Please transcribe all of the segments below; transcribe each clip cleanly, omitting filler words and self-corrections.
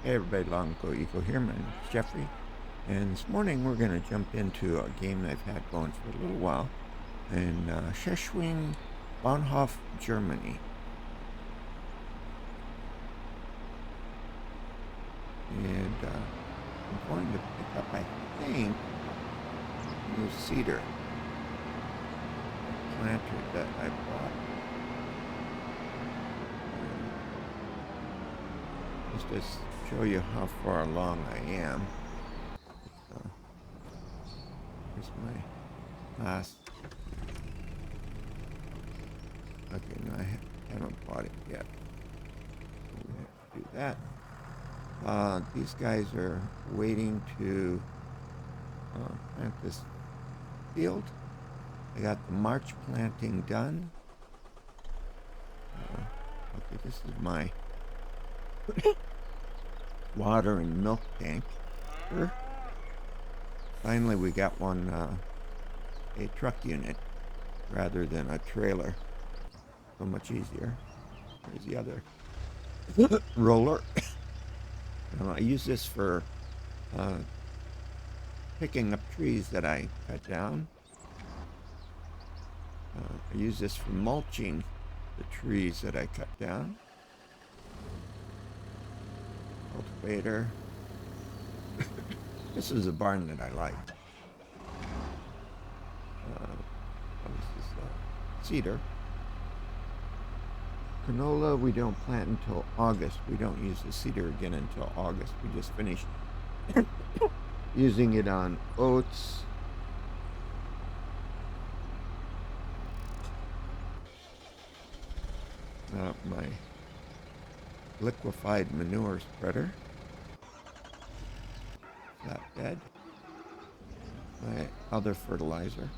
Hey everybody, Long Go Eco here. My name is Jeffrey, and this morning we're going to jump into a game I've had going for a little while in Schwesing, Bahnhof, Germany. And I'm going to pick up, I think, new cedar planter that I bought. Let's just show you how far along I am. Here's my last. Okay, no, I haven't bought it yet. So we have to do that. These guys are waiting to plant this field. I got the March planting done. Okay, this is my water and milk tank. Finally, we got one, a truck unit rather than a trailer. So much easier. Here's the other roller. I use this for picking up trees that I cut down. I use this for mulching the trees that I cut down. Cultivator. This is a barn that I like. This is cedar. Canola we don't plant until August. We don't use the cedar again until August. We just finished using it on oats. My liquefied manure spreader. Flatbed. My other fertilizer.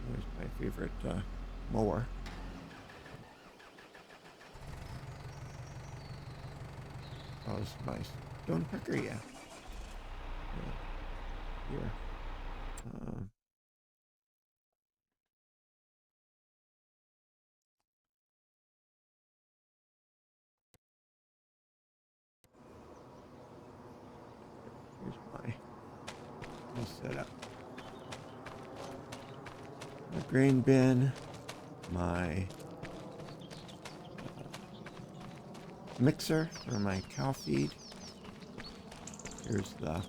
Here's my favorite mower. Oh, this is my stone picker, yeah. Here. Here's my setup. My grain bin, my mixer for my cow feed. Here's the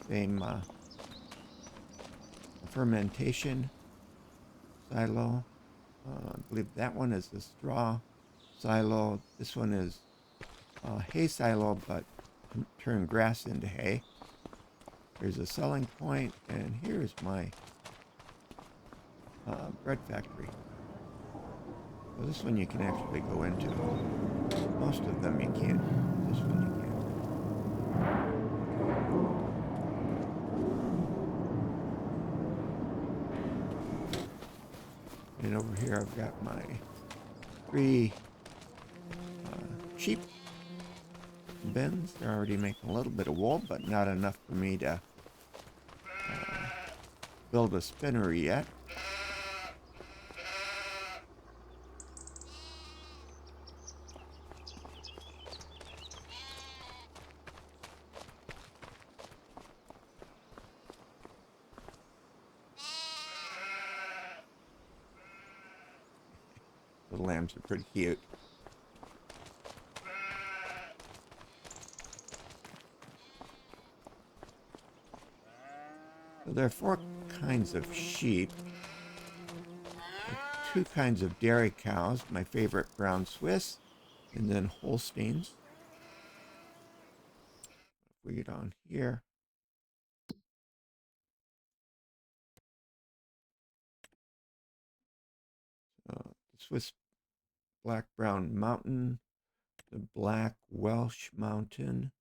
same fermentation silo. I believe that one is the straw silo. This one is hay silo, but turn grass into hay. Here's a selling point, and here's my bread factory. So this one you can actually go into. Most of them you can't. This one you can. And over here I've got my 3 sheep bins. They're already making a little bit of wool, but not enough for me to build a spinnery yet. The lambs are pretty cute. So there are 4 kinds of sheep. 2 kinds of dairy cows. My favorite, brown Swiss, and then Holsteins. If we get on here. The Swiss Black Brown Mountain, the Black Welsh Mountain,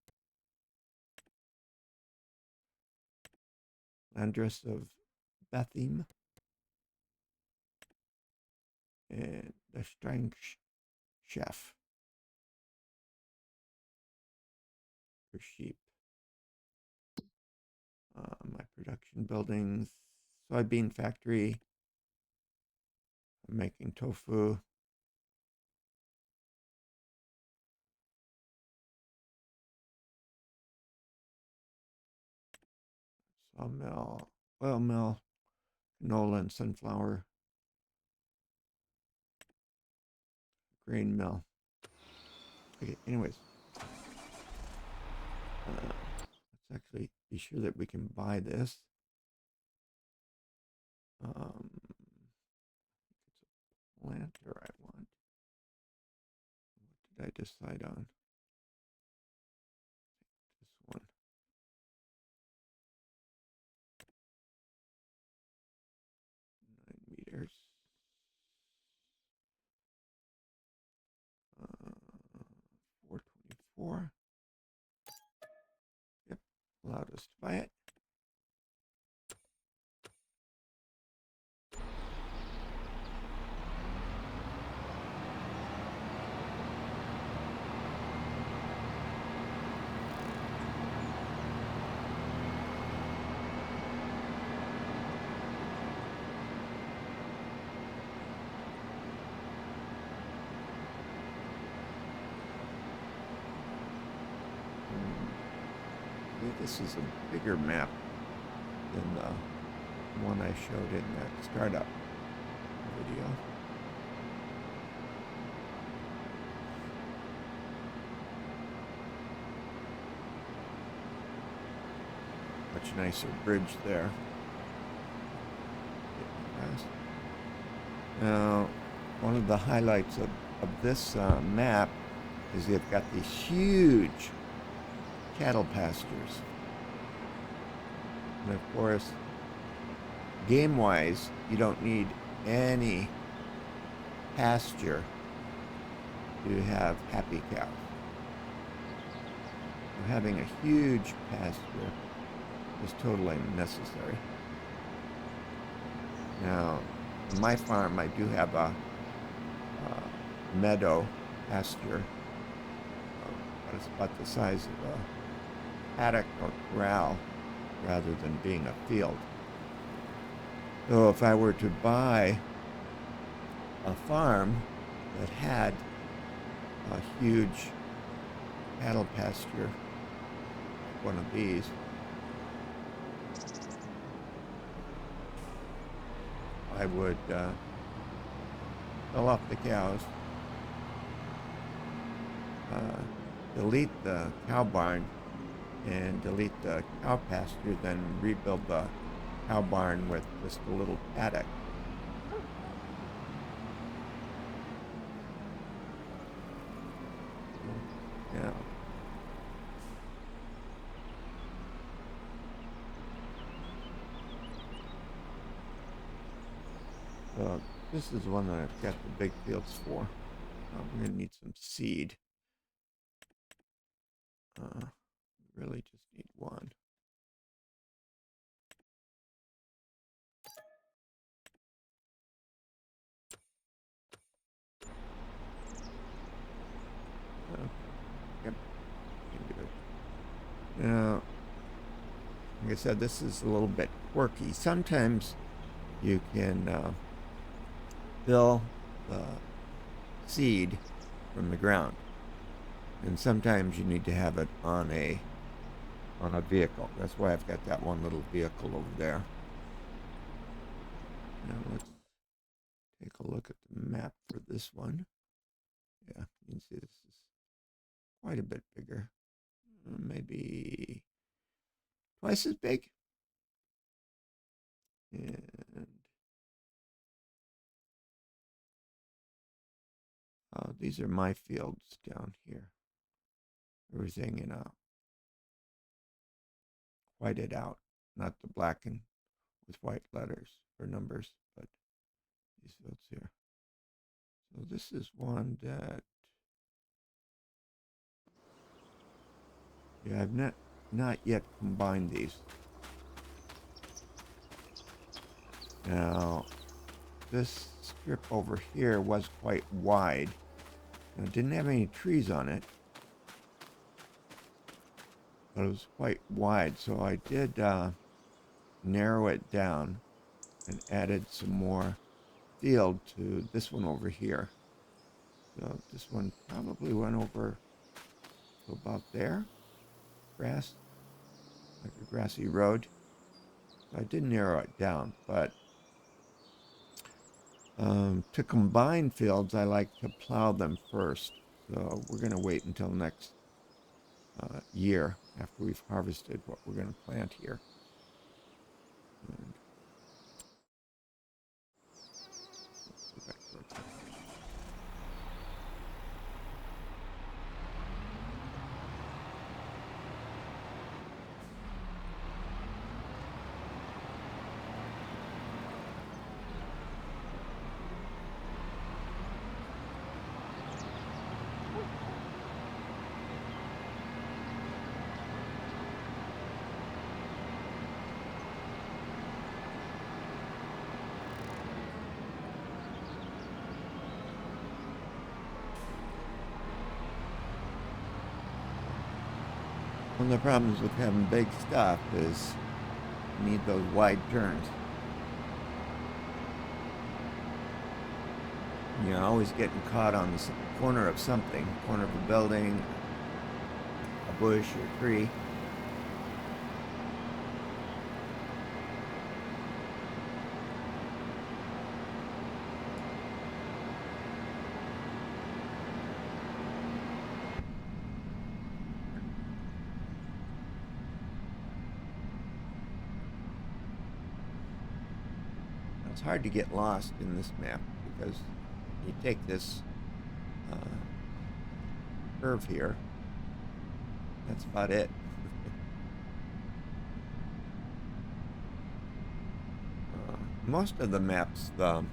Landress of Bethlehem, and the Strang Chef for sheep. My production buildings, soybean factory. I'm making tofu. Sawmill, oil mill, canola and sunflower, grain mill. Okay, anyways, let's actually be sure that we can buy this. It's a planter I want. What did I decide on? This one. 9 meters. 424. Yep, allowed us to buy it. This is a bigger map than the one I showed in that startup video. Much nicer bridge there. Now, one of the highlights of this map is they've got these huge cattle pastures. And of course, game-wise, you don't need any pasture to have happy cows. So having a huge pasture is totally necessary. Now, on my farm, I do have a meadow pasture, but it's about the size of a paddock or corral rather than being a field. So if I were to buy a farm that had a huge cattle pasture, like one of these, I would fill off the cows, delete the cow barn, and delete the cow pasture, then rebuild the cow barn with just a little paddock. Yeah. So this is one that I've got the big fields for. I'm going to need some seed. Really just need one. Yep, can do it. Now, like I said, this is a little bit quirky. Sometimes you can fill the seed from the ground, and sometimes you need to have it on a vehicle. That's why I've got that one little vehicle over there. Now let's take a look at the map for this one. Yeah, you can see this is quite a bit bigger. Maybe twice as big. And these are my fields down here. Everything in a whited out, not the black and with white letters or numbers, but these fields here. So this is one that, yeah, I've not yet combined these. Now, this strip over here was quite wide. Now, it didn't have any trees on it, but it was quite wide, so I did narrow it down and added some more field to this one over here. So this one probably went over to about there, grass, like a grassy road. I did narrow it down, but to combine fields, I like to plow them first. So we're going to wait until next year after we've harvested what we're going to plant here. And go back to our chart. One of the problems with having big stuff is you need those wide turns. You're always getting caught on the corner of something, corner of a building, a bush or a tree. It's hard to get lost in this map because you take this uh, curve here, that's about it. Most of the maps, the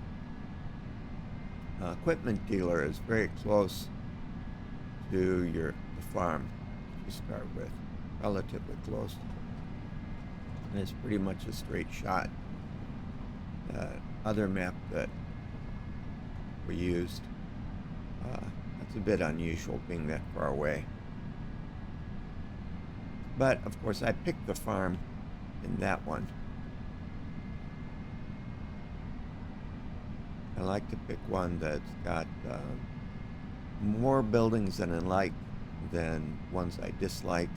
equipment dealer is very close to the farm to start with, relatively close. And it's pretty much a straight shot. Other map that we used, that's a bit unusual being that far away. But of course I picked the farm in that one. I like to pick one that's got more buildings that I like than ones I dislike,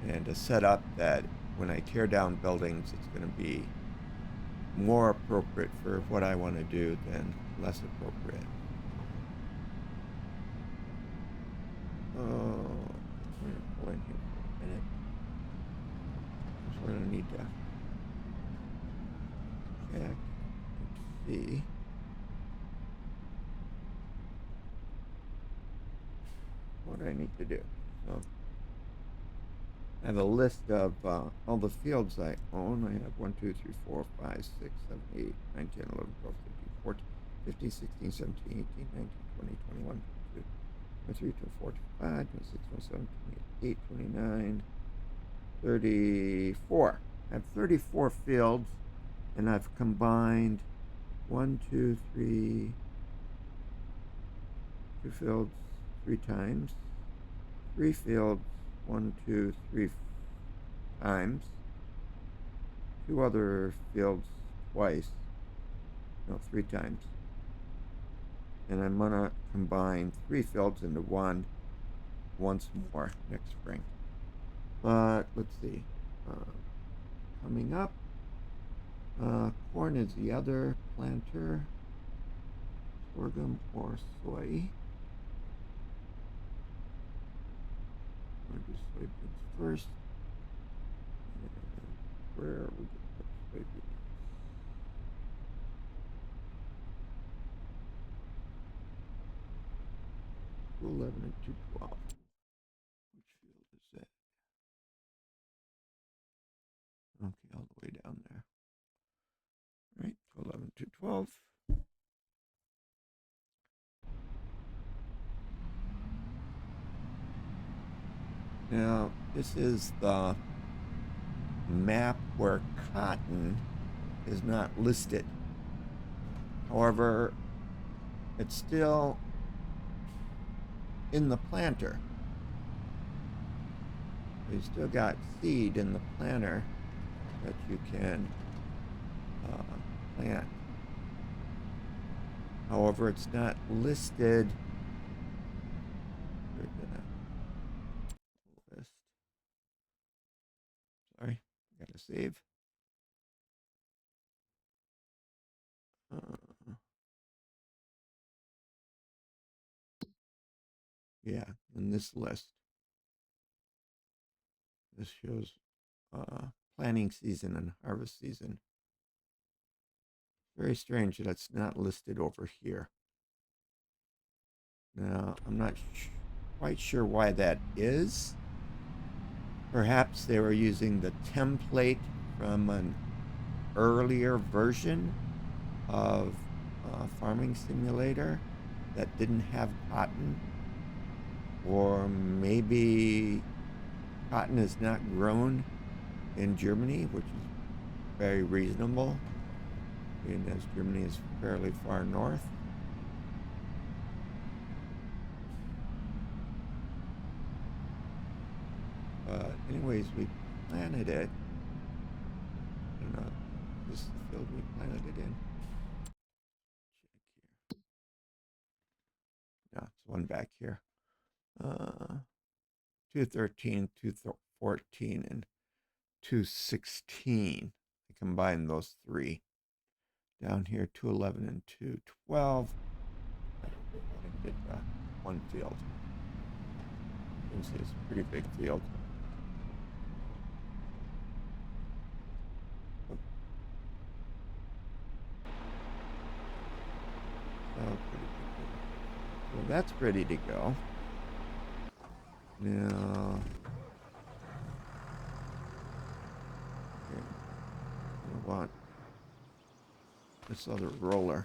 and a setup that when I tear down buildings it's going to be more appropriate for what I want to do than less appropriate. Oh, I'm going to pull in here for a minute. We're going to need to check and see. What I need to do. So I have a list of all the fields I own. I have 1, 2, 3, 4, 5, 6, 7, 8, 9, 10, 11, 12, 13, 14, 15, 16, 17, 18, 19, 20, 21, 22, 23, 24, 25, 26, 27, 28, 29, 34. I have 34 fields, and I've combined 1, 2, 3, 2 fields 3 times, 3 fields 1, 2, 3 times, 2 other fields twice, no, 3 times. And I'm gonna combine 3 fields into one once more next spring. But let's see, coming up, corn is the other planter, sorghum or soy. I'm gonna do soybeans first. Where are we going to put soybeans? $211 and $212. Which field is that? Okay, all the way down there. All right, $211, $212. Now, this is the map where cotton is not listed. However, it's still in the planter. You still got seed in the planter that you can plant. However, it's not listed. List. Sorry, I gotta save. Yeah, in this list, this shows planting season and harvest season. Very strange that it's not listed over here. Now, I'm not quite sure why that is. Perhaps they were using the template from an earlier version of Farming Simulator that didn't have cotton. Or maybe cotton is not grown in Germany, which is very reasonable, being as Germany is fairly far north. But anyways, we planted it. I don't know. This is the field we planted it in. Check here. No, it's one back here. 213, 214, and 216. I combined those three. Down here, 211 and 212. I did one field. You can see it's a pretty big field. So that's ready to go. Now, okay, I want this other roller.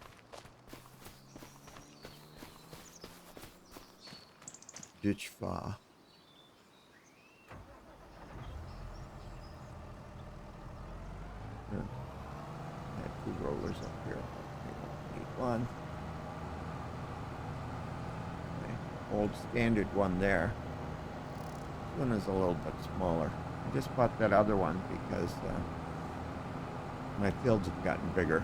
Ditch fa. I have two rollers up here. I need one. My old standard one there. This one is a little bit smaller. I just bought that other one because my fields have gotten bigger.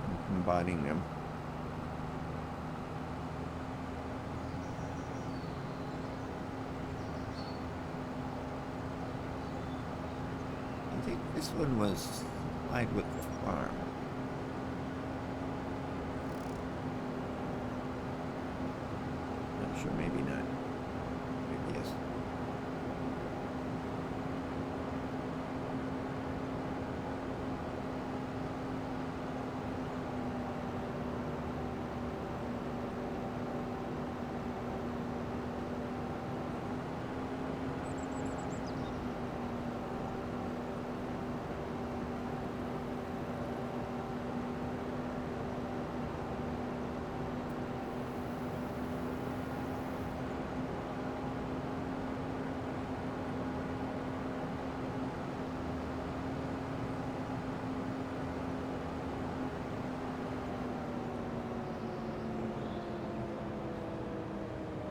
I'm combining them. I think this one was supplied with the farm. Not sure, maybe not. Maybe yes.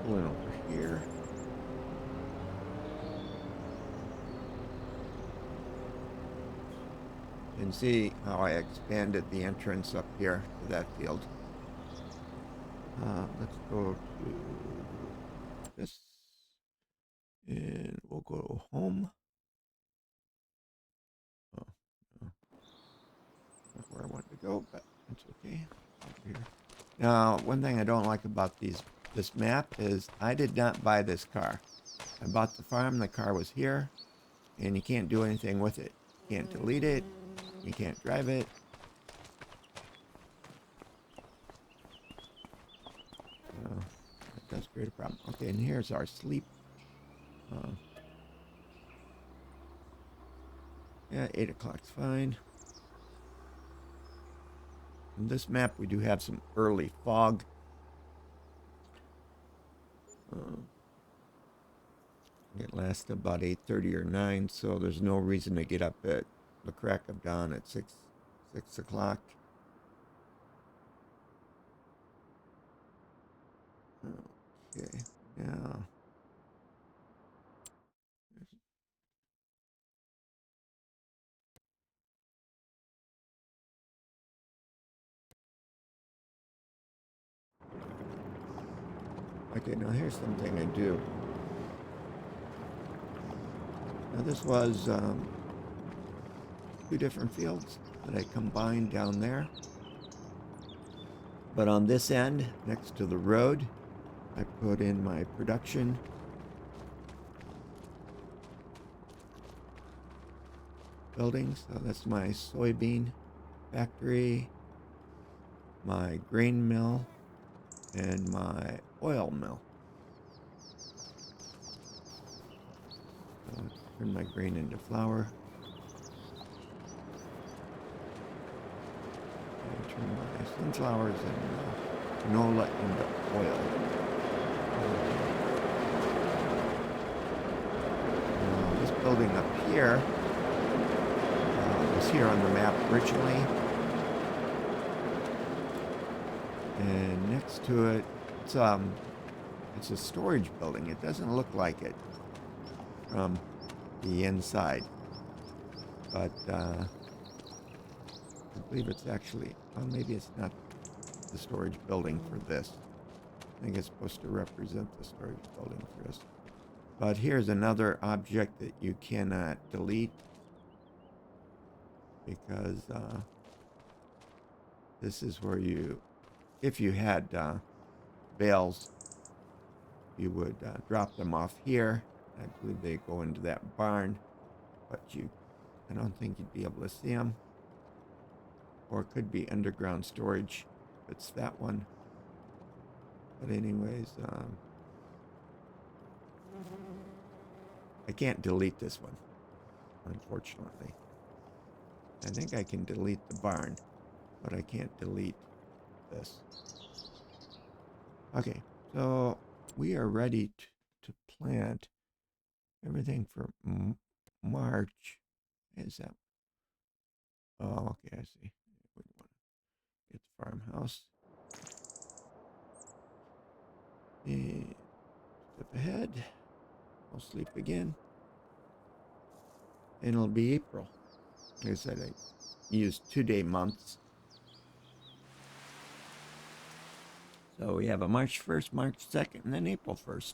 Pulling over here. You can see how I expanded the entrance up here to that field. Let's go to this, and we'll go to home. Oh, no. Not where I wanted to go, but it's okay. Over here. Now, one thing I don't like about this map is I did not buy this car. I bought the farm, the car was here, and you can't do anything with it. You can't delete it, you can't drive it. That does create a problem. Okay, and here's our sleep. Yeah, 8 o'clock's fine. In this map, we do have some early fog. It lasts about 8:30 or 9, so there's no reason to get up at the crack of dawn at 6 o'clock. Okay, now okay, now here's something I do. Now this was 2 different fields that I combined down there. But on this end, next to the road, I put in my production. Buildings. So that's my soybean factory, my grain mill, and my oil mill. So turn my grain into flour. And turn my sunflowers and canola into oil. This building up here was here on the map originally. And next to it, it's a storage building. It doesn't look like it from the inside, but I believe it's actually, well, maybe it's not the storage building for this. I think it's supposed to represent the storage building for this. But here's another object that you cannot delete because this is where you, if you had bales, you would drop them off here. I believe they go into that barn, but I don't think you'd be able to see them. Or it could be underground storage. It's that one. But anyways, I can't delete this one, unfortunately. I think I can delete the barn, but I can't delete this. Okay, so we are ready to plant everything for March. Is that? Oh, okay, I see. We want to get the farmhouse. And step ahead. I'll sleep again. And it'll be April. Like I said, I used 2-day months. So we have a March 1st, March 2nd, and then April 1st.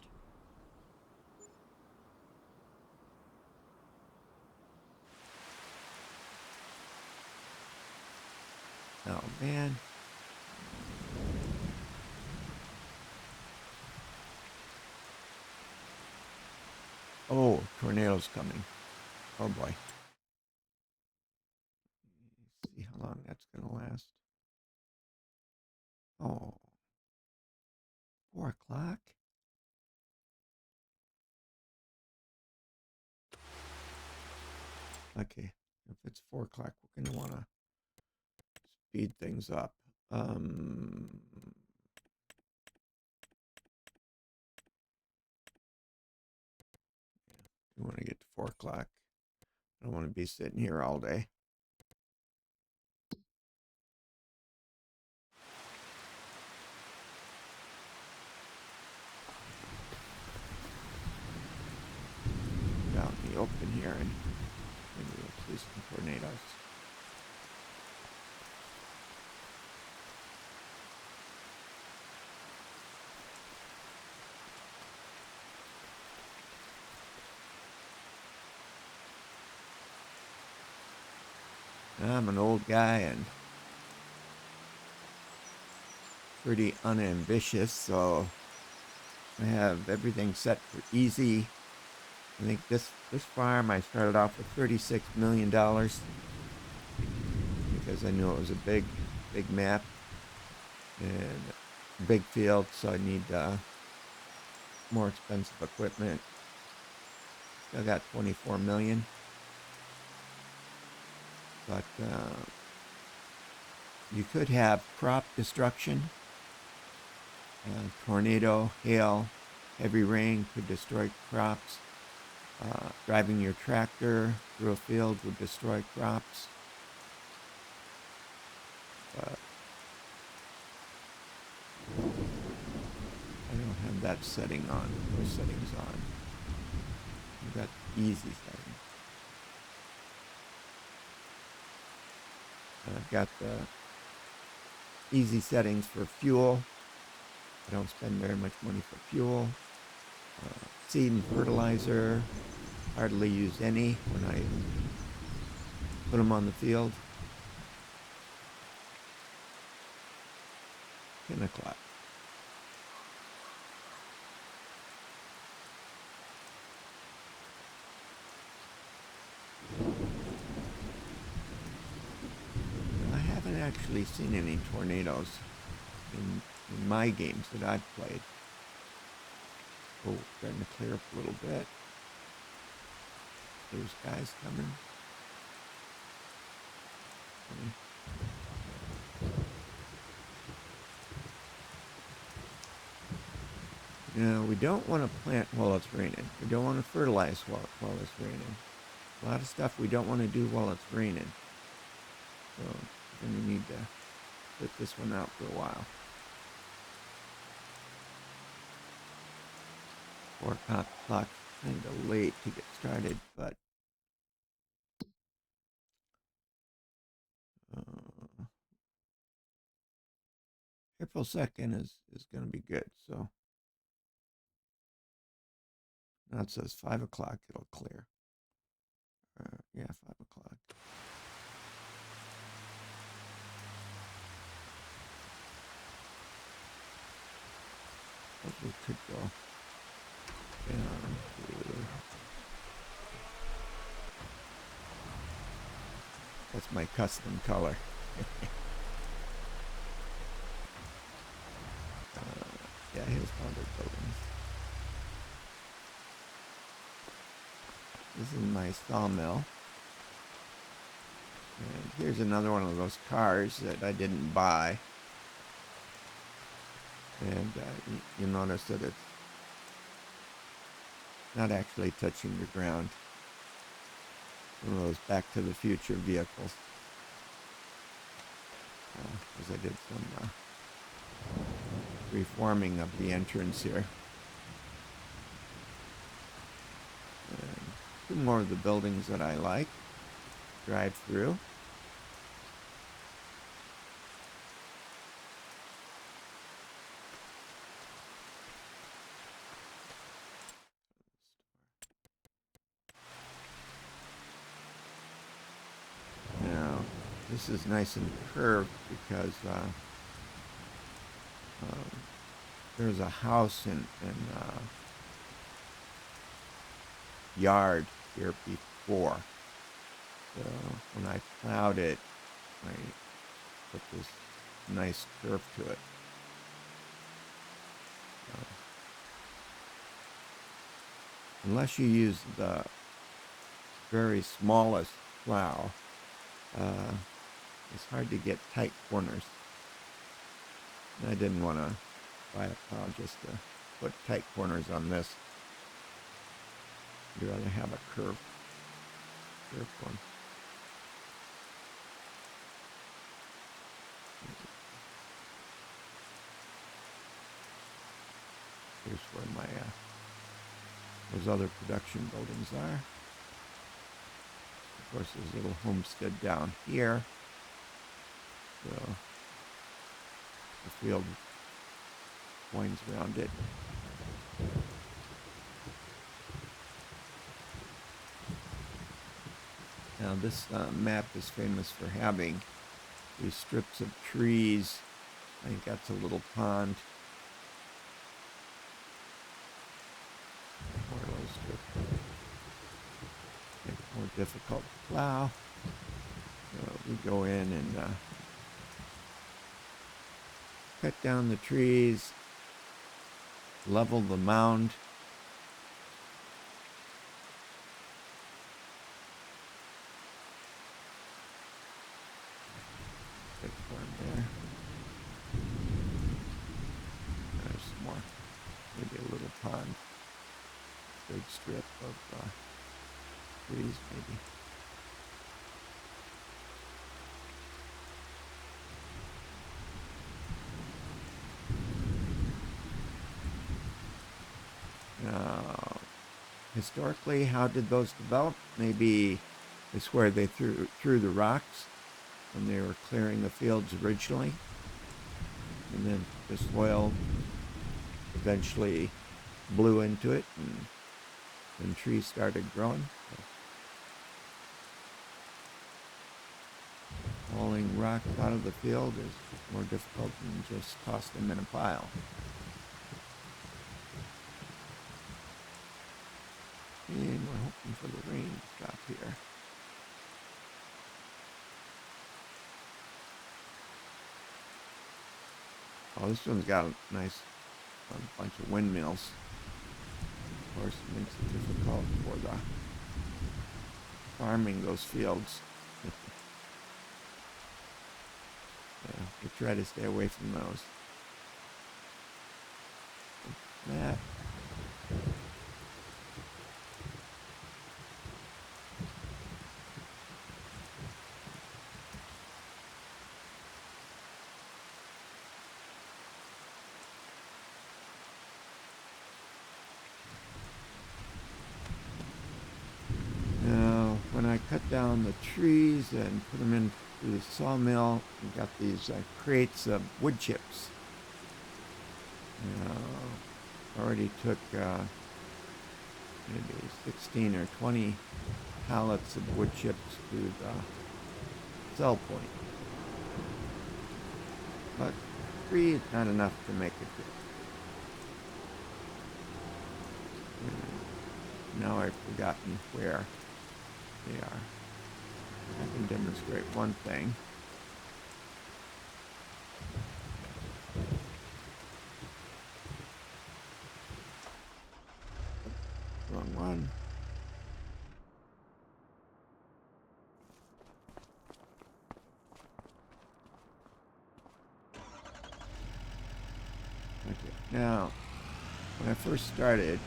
Oh, man. Oh, tornado's coming. Oh, boy. Let's see how long that's going to last. Oh. 4 o'clock? Okay. If it's 4 o'clock, we're going to want to speed things up. We want to get to 4 o'clock. I don't want to be sitting here all day. Out in the open here, and maybe we'll see some tornadoes. I'm an old guy and pretty unambitious, so I have everything set for easy. I think this farm I started off with $36 million because I knew it was a big map and big field, so I need more expensive equipment. I got 24 million. But you could have crop destruction, tornado, hail, heavy rain could destroy crops. Driving your tractor through a field would destroy crops. But I don't have that setting on, those settings on. I've got easy settings. And I've got the easy settings for fuel. I don't spend very much money for fuel. Seed and fertilizer, hardly use any when I put them on the field. 10 o'clock. I haven't actually seen any tornadoes in my games that I've played. Oh, starting to clear up a little bit. There's guys coming. Now, we don't want to plant while it's raining. We don't want to fertilize while it's raining. A lot of stuff we don't want to do while it's raining. So, we're going to need to put this one out for a while. 4 o'clock, kind of late to get started, but April 2nd is going to be good. So now it says 5 o'clock, it'll clear. Yeah, 5 o'clock. We could go down to... That's my custom color. Yeah, here's other buildings. This is my sawmill. And here's another one of those cars that I didn't buy. And you notice that it's not actually touching the ground. One of those Back to the Future vehicles. Because I did some reforming of the entrance here. And 2 more of the buildings that I like. Drive through. Now, this is nice and curved because there's a house in yard here before. So when I plowed it, I put this nice curve to it. Unless you use the very smallest plow, it's hard to get tight corners. And I didn't want to buy a plow just to put tight corners on this. I'd rather have a curved one. Here's where my those other production buildings are. Of course, there's a little homestead down here. So the field winds around it. Now this map is famous for having these strips of trees. I think that's a little pond. Make it more difficult to plow. So we go in and cut down the trees, level the mound. Big one there. There's some more, maybe a little pond. Big strip of trees, maybe. Now, historically, how did those develop? Maybe it's where they threw the rocks when they were clearing the fields originally, and then the soil eventually blew into it, and trees started growing. Hauling rocks out of the field is more difficult than just toss them in a pile. And we're hoping for the rain to stop here. Oh, this one's got a nice bunch of windmills. Of course, it makes it difficult for the farming those fields. We try to stay away from those. That. Now, when I cut down the trees and put them into the sawmill, we got these crates of wood chips. Already took maybe 16 or 20 pallets of wood chips to the sell point. But 3 is not enough to make it good. Now I've forgotten where they are. I can demonstrate one thing. Wrong one. Okay, now, when I first started,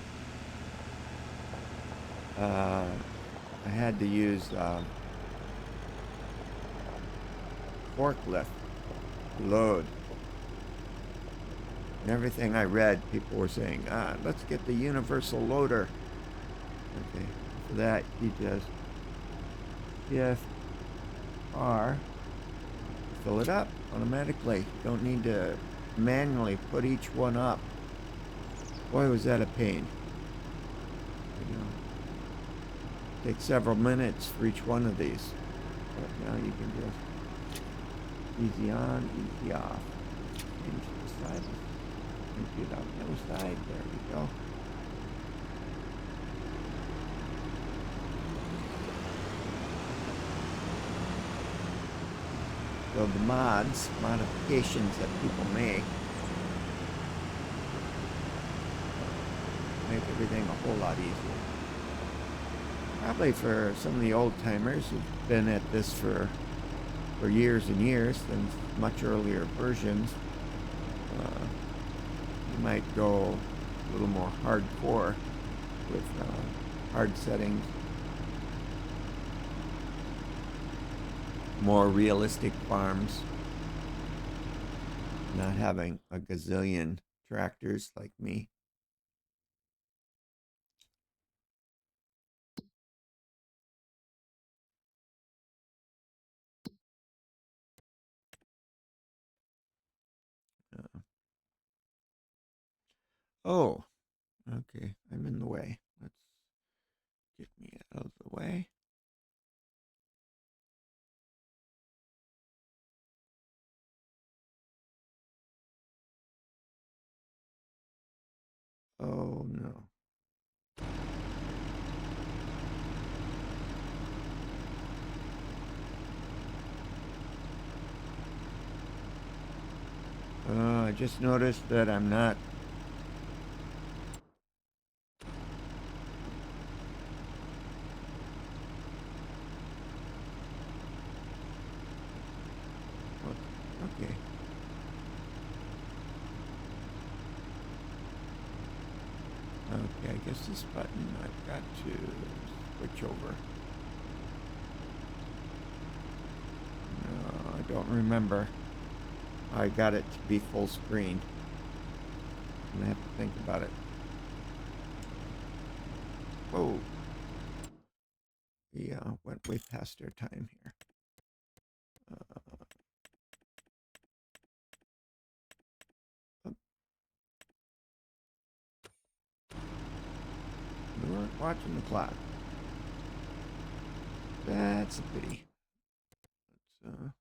I had to use forklift to load. And everything I read, people were saying, let's get the universal loader. Okay, for that you just Shift R, fill it up automatically. You don't need to manually put each one up. Boy, was that a pain. You know, take several minutes for each one of these. But now you can just easy on, easy off. Change the side. Empty it out the other side. There we go. So the modifications that people make everything a whole lot easier. Probably for some of the old timers who've been at this for years and years, than much earlier versions, you might go a little more hardcore with hard settings. More realistic farms, not having a gazillion tractors like me. Oh, okay, I'm in the way. Let's get me out of the way. Oh no. I just noticed that I'm not. Okay. Okay, I guess this button I've got to switch over. No, I don't remember. I got it to be full screen. I'm gonna have to think about it. Whoa. We went way past our time here. We weren't watching the clock. That's a pity. Let's,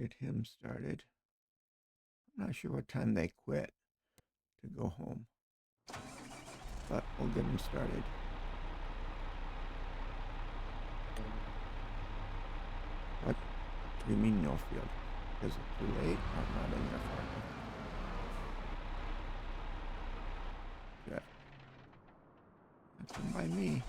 get him started. I'm not sure what time they quit to go home, but we'll get him started. What do you mean no field? Is it too late? I'm not in there for it. Good. Nothing by me.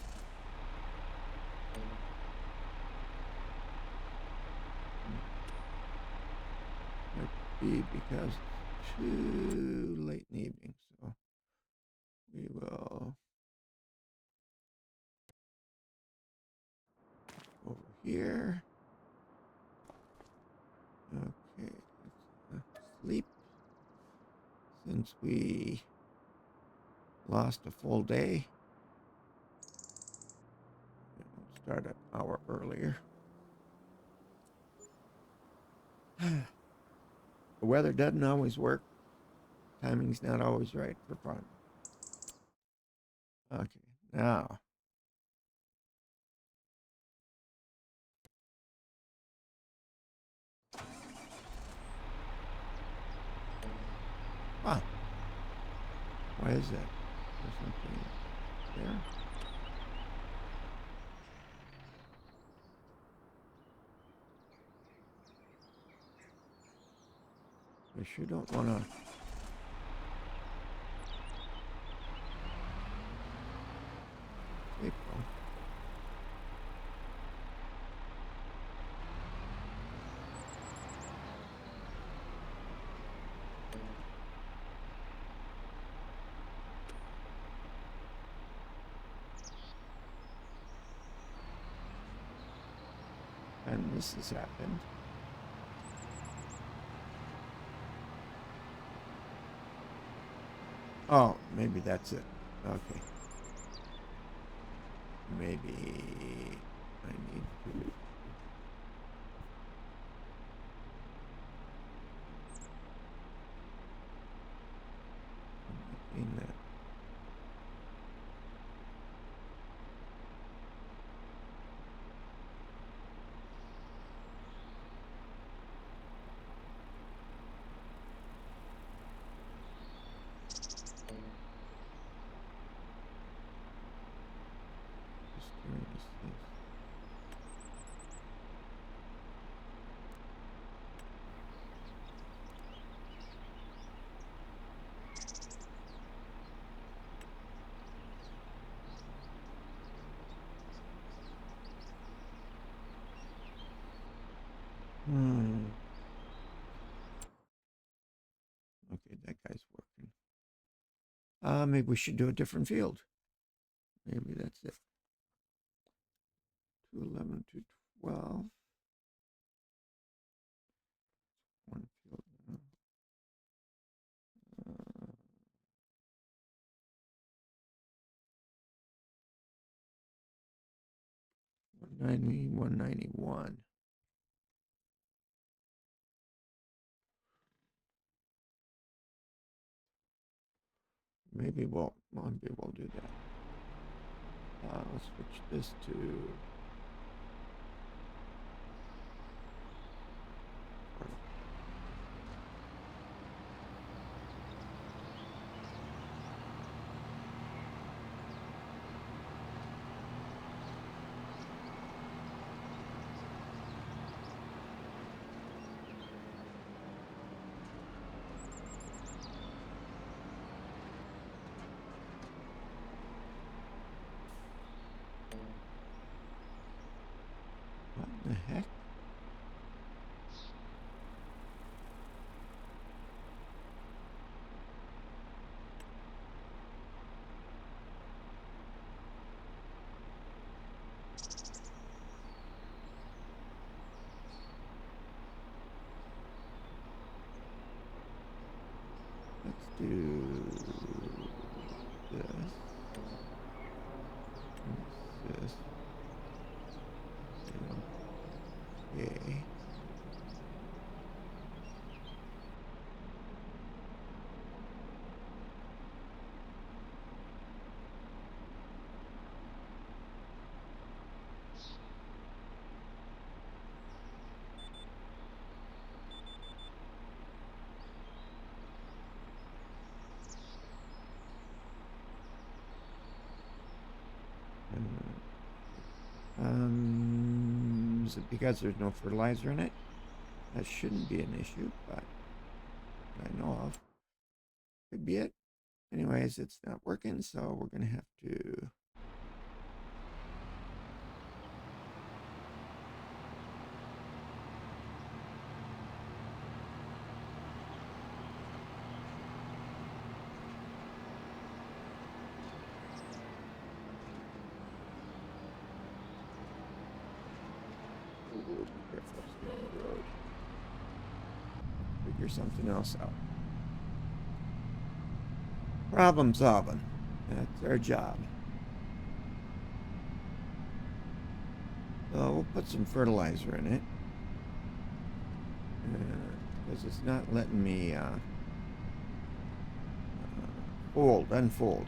Might be because it's too late in the evening, so we will over here. Okay, let's sleep. Since we lost a full day, we'll start an hour earlier. The weather doesn't always work. Timing's not always right for fun. Okay, now. Ah, why is that? There's something there. I sure don't want to. April. And this has happened. Oh, maybe that's it. Okay. Maybe I need to. In that. Okay, that guy's working. Maybe we should do a different field. Maybe that's it. 211, 212. One field. 190, 191. Maybe we'll do that. Let's switch this to. What the heck? Let's do this. This. Okay. Is it because there's no fertilizer in it? That shouldn't be an issue, but I know of. Could be it. Anyways, it's not working, so we're gonna have to be careful on the road. Figure something else out. Problem solving. That's our job. So we'll put some fertilizer in it. Because it's not letting me unfold.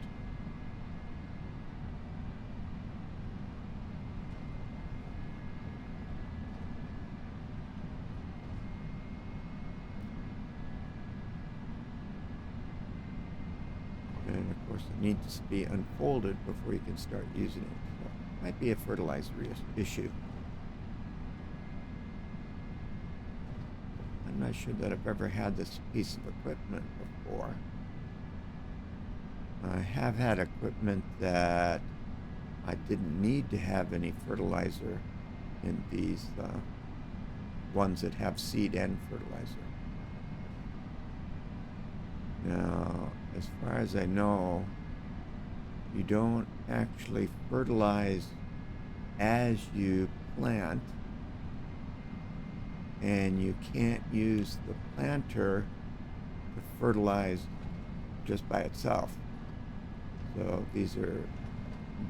And of course it needs to be unfolded before you can start using it. So it might be a fertilizer issue. I'm not sure that I've ever had this piece of equipment before. I have had equipment that I didn't need to have any fertilizer in these ones that have seed and fertilizer. Now, as far as I know, you don't actually fertilize as you plant, and you can't use the planter to fertilize just by itself. So these are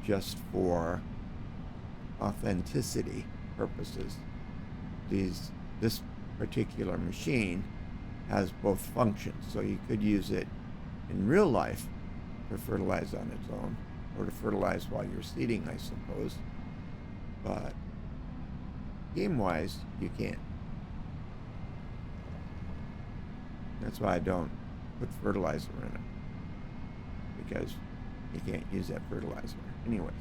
just for authenticity purposes. This particular machine has both functions, so you could use it in real life to fertilize on its own, or to fertilize while you're seeding, I suppose. But game-wise, you can't. That's why I don't put fertilizer in it, because you can't use that fertilizer anyways.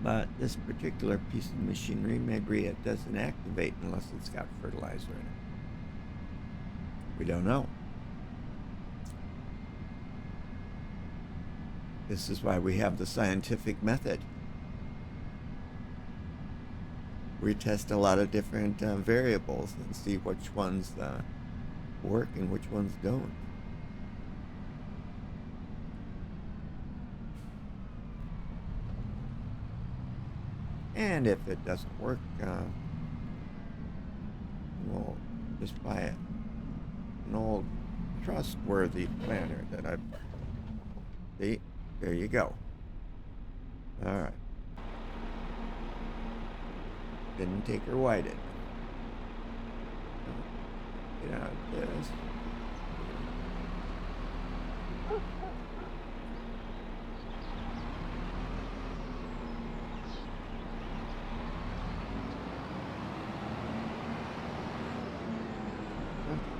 But this particular piece of machinery, maybe it doesn't activate unless it's got fertilizer in it. We don't know. This is why we have the scientific method. We test a lot of different variables and see which ones work and which ones don't. And if it doesn't work, we'll just buy an old trustworthy planter that I've... See, there you go. All right. Didn't take her wide in. Get out of this.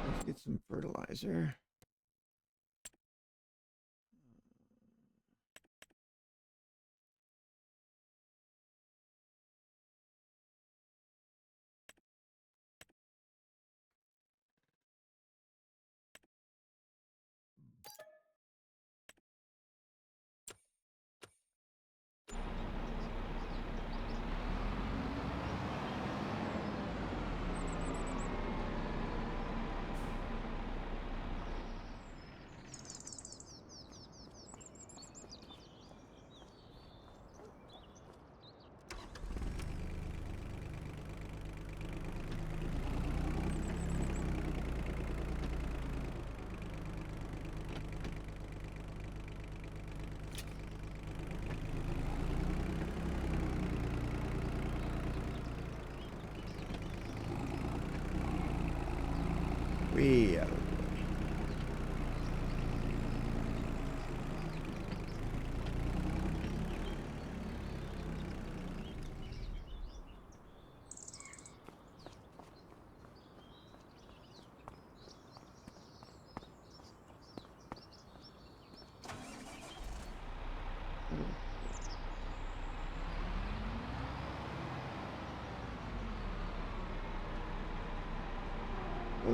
Let's get some fertilizer.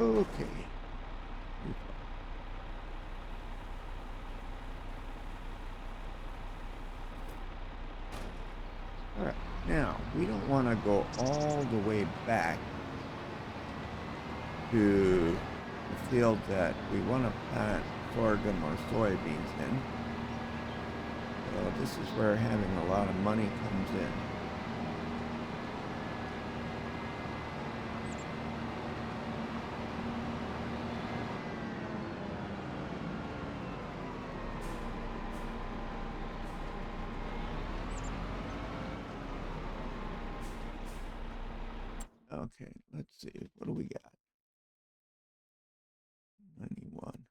Okay. All right. Now, we don't want to go all the way back to the field that we want to plant sorghum or soybeans in. So this is where having a lot of money comes in. Okay, let's see. What do we got? 91.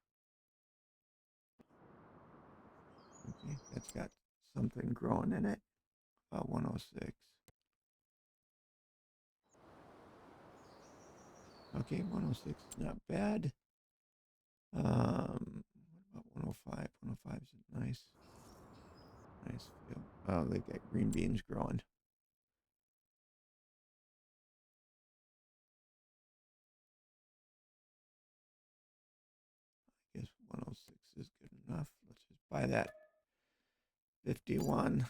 Okay, that's got something growing in it. 106. Okay, 106 is not bad. What about 105? 105 is nice. Nice field. Oh, they got green beans growing. I guess 106 is good enough. Let's just buy that $51,000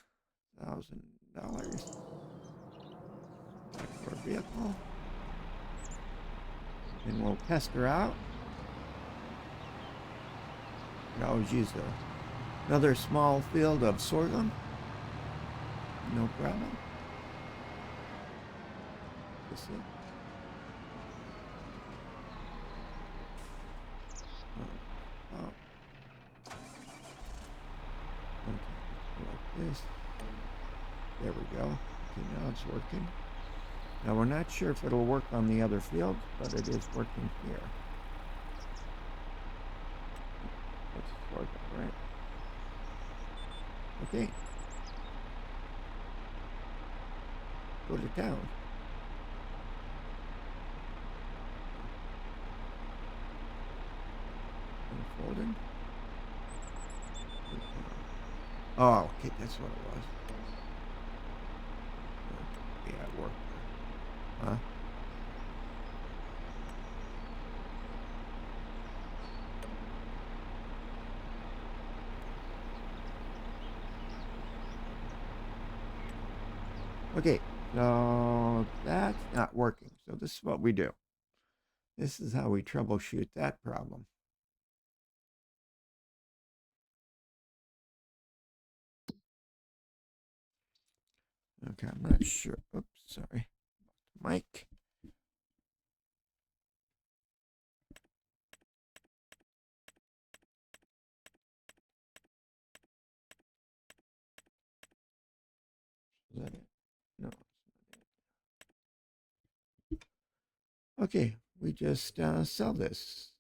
for a vehicle. And we'll test her out. And I'll use another small field of sorghum. No problem. This is okay, like this. There we go. Okay, now it's working. Now we're not sure if it'll work on the other field, but it is working here. That's sorghum, right? Okay. Go to town. Unfolding. Oh, okay, that's what it was. Yeah, it worked. Huh? Okay, so that's not working. So this is what we do. This is how we troubleshoot that problem. Okay, I'm not sure. Oops, sorry. Mike. Is that it? No, it's not it. Okay, we just sell this.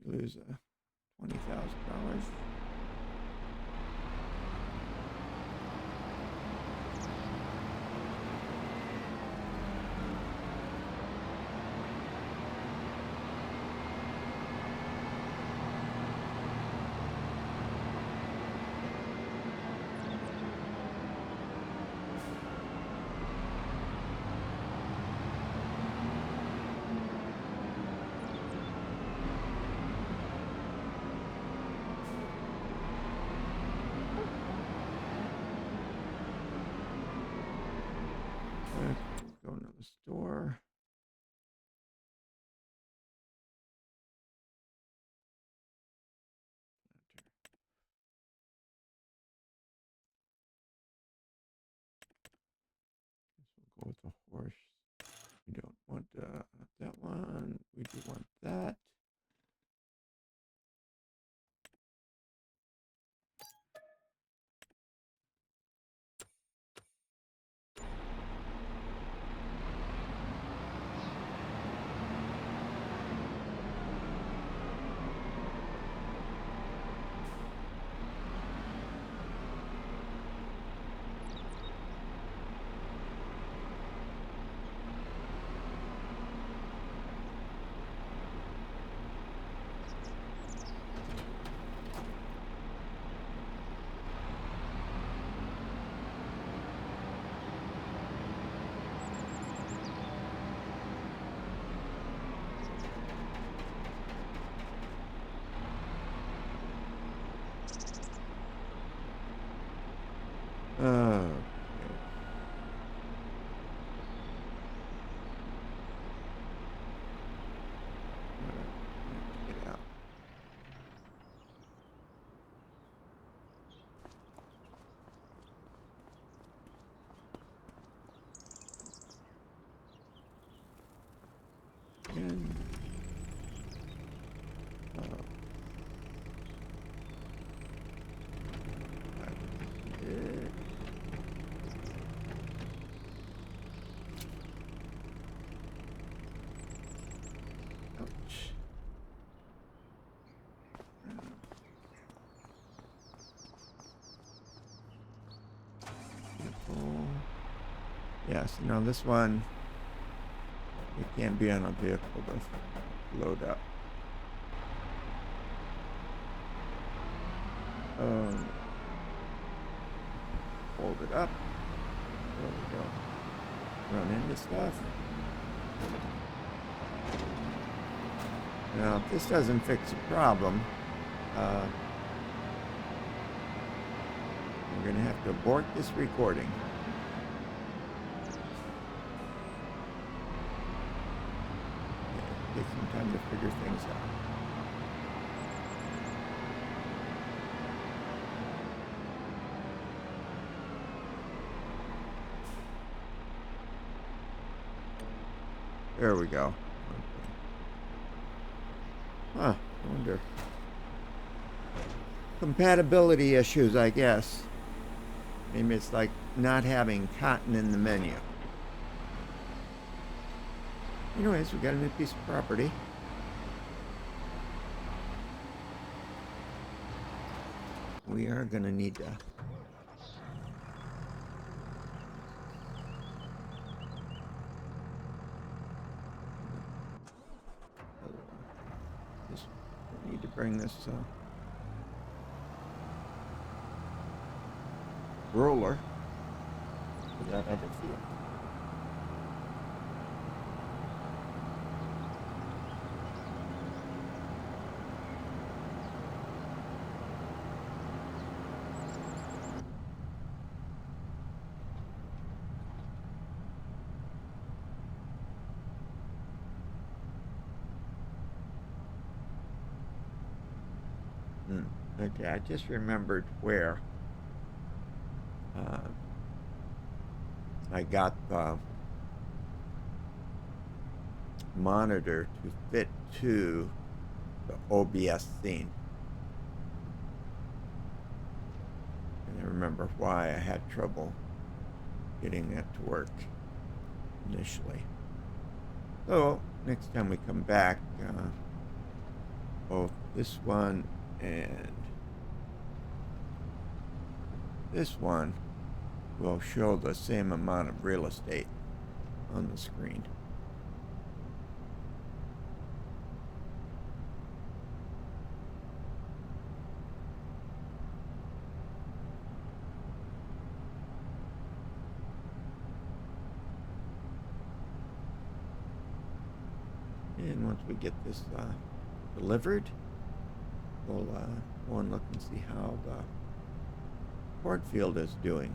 Lose $20,000. Go to the store. We'll go with the horse. We don't want that one. We do want that. Yes, you know, this one, it can't be on a vehicle to load up. Hold it up. There we go. Run into stuff. Now, if this doesn't fix the problem, we're going to have to abort this recording. Take some time to figure things out. There we go. Okay. Huh, I wonder. Compatibility issues, I guess. Maybe it's like not having cotton in the menu. Anyways, we got a new piece of property. We are going to need to just need to bring this roller to that other field. Okay, I just remembered where I got the monitor to fit to the OBS scene. And I remember why I had trouble getting that to work initially. So next time we come back, both this one and this one will show the same amount of real estate on the screen. And once we get this delivered, we'll go and look and see how the cornfield is doing.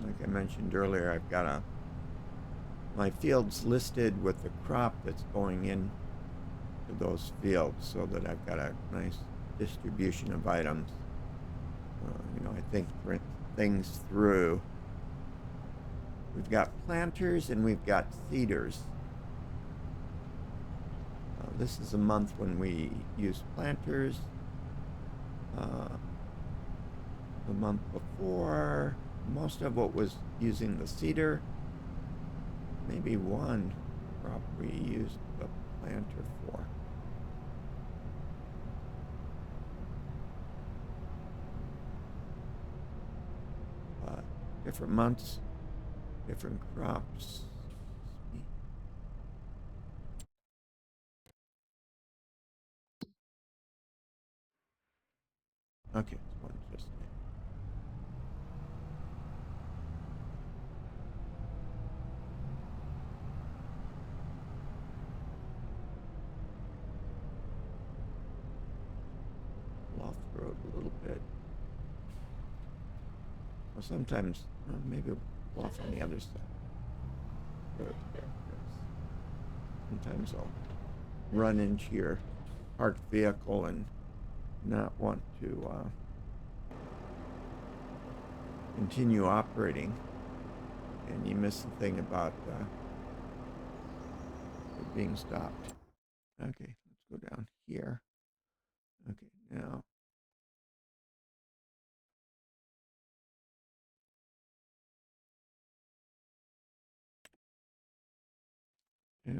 Like I mentioned earlier, I've got my fields listed with the crop that's going in to those fields, so that I've got a nice distribution of items. I think things through. We've got planters and we've got seeders. This is a month when we use planters. The month before, most of what was using the seeder. Maybe one crop we used the planter for. Different months, different crops. Okay, this one's just off the road a little bit. Well, sometimes maybe off on the other side. Sometimes I'll run into your parked vehicle and not want to continue operating, and you miss the thing about it being stopped. Okay, let's go down here. Okay, now.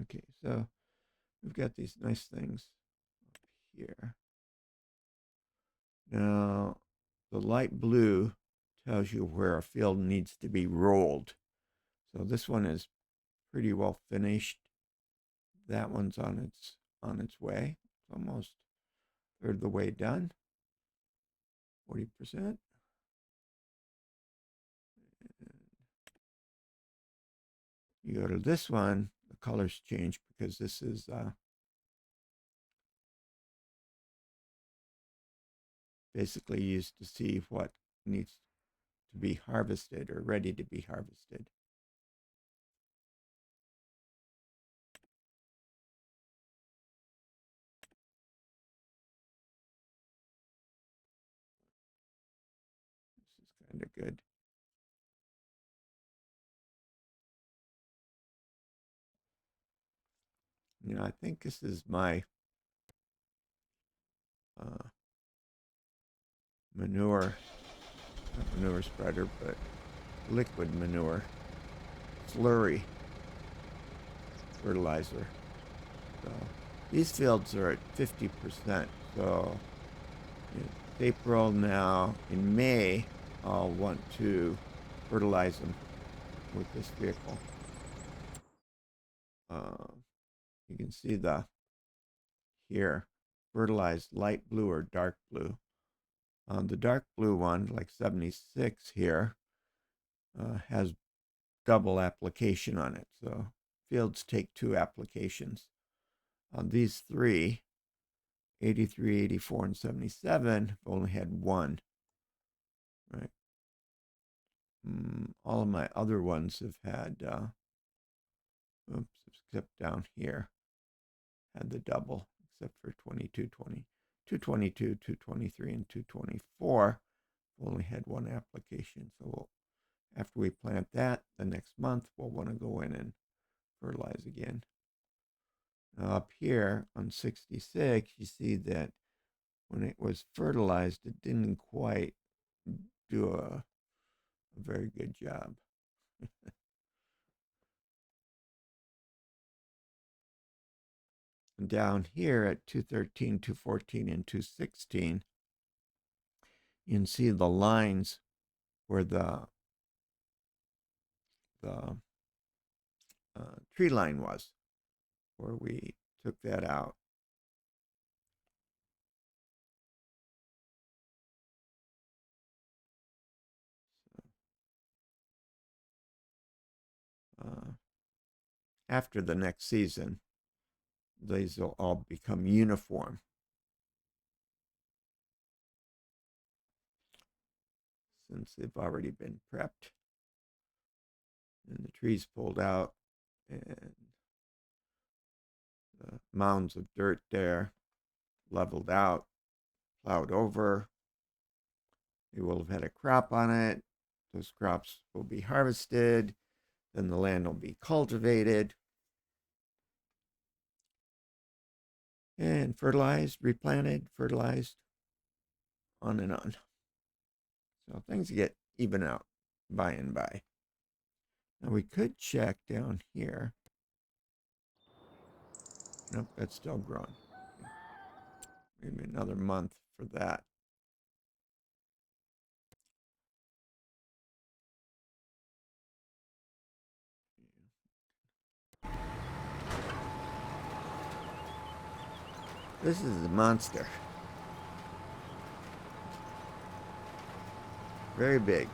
Okay, so we've got these nice things up here. Now, the light blue tells you where a field needs to be rolled. So this one is pretty well finished. That one's on its way. It's almost a third of the way done. 40%. You go to this one, the colors change because this is basically used to see what needs to be harvested or ready to be harvested. This is kind of good. You know, I think this is my manure, not manure spreader, but liquid manure, slurry fertilizer. So these fields are at 50%. So it's April now. In May, I'll want to fertilize them with this vehicle. You can see here, fertilized light blue or dark blue. The dark blue one, like 76 here, has double application on it. So fields take 2 applications. These 3, 83, 84, and 77, have only had 1. Right. All of my other ones have had, except down here, had the double, except for 222, 223, and 224. Only had 1 application. So after we plant that, the next month, we'll want to go in and fertilize again. Now up here on 66, you see that when it was fertilized, it didn't quite do a very good job. And down here at 213, 214, and 216, you can see the lines where the tree line was, where we took that out. After the next season, these will all become uniform. Since they've already been prepped and the trees pulled out and the mounds of dirt there leveled out, plowed over. We will have had a crop on it. Those crops will be harvested. Then the land will be cultivated and fertilized, replanted, fertilized, on and on. So things get even out by and by. Now we could check down here. Nope, that's still growing. Maybe another month for that. This is a monster. Very big.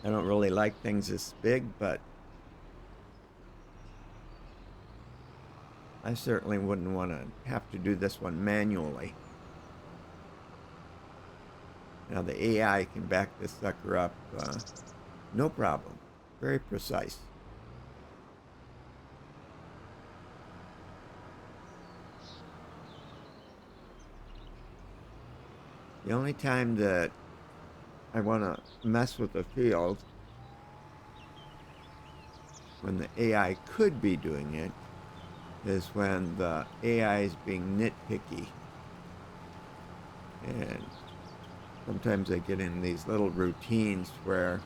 I don't really like things this big, but I certainly wouldn't want to have to do this one manually. Now the AI can back this sucker up, no problem. Very precise. The only time that I want to mess with the field, when the AI could be doing it, is when the AI is being nitpicky. And sometimes I get in these little routines where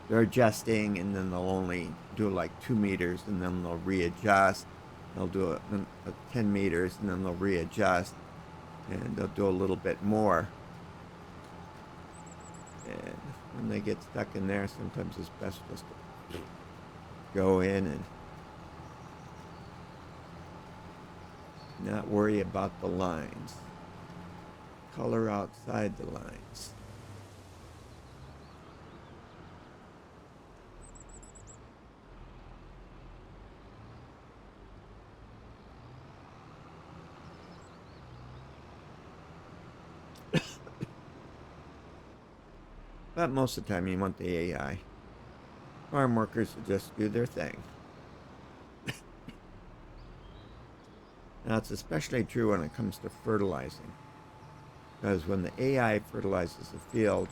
they're adjusting, and then they'll only do like 2 meters, and then they'll readjust. They'll do a 10 meters, and then they'll readjust, and they'll do a little bit more. And when they get stuck in there, sometimes it's best just to go in and not worry about the lines. Color outside the lines. But most of the time you want the AI. Farm workers will just do their thing. Now it's especially true when it comes to fertilizing. Because when the AI fertilizes the field,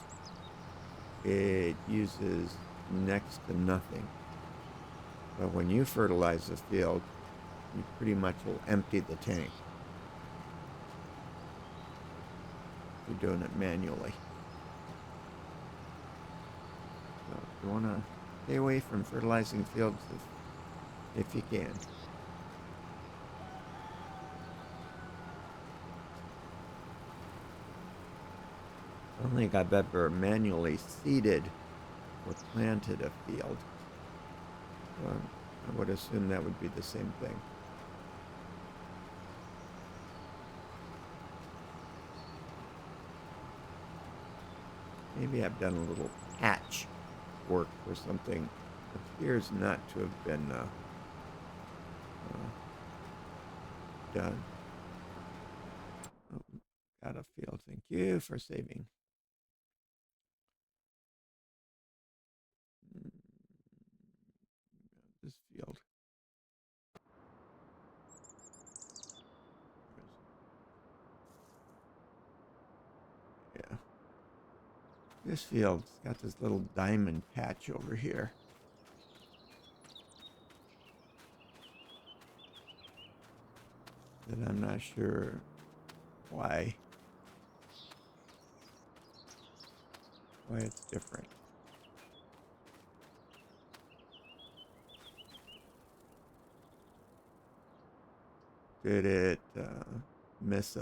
it uses next to nothing. But when you fertilize the field, you pretty much will empty the tank. You're doing it manually. So you want to stay away from fertilizing fields if you can. I don't think I've ever manually seeded or planted a field. I would assume that would be the same thing. Maybe I've done a little patch work or something. Appears not to have been done. Oh, got a field. Thank you for saving. This field. Yeah. This field's got this little diamond patch over here. That I'm not sure why it's different. Did it miss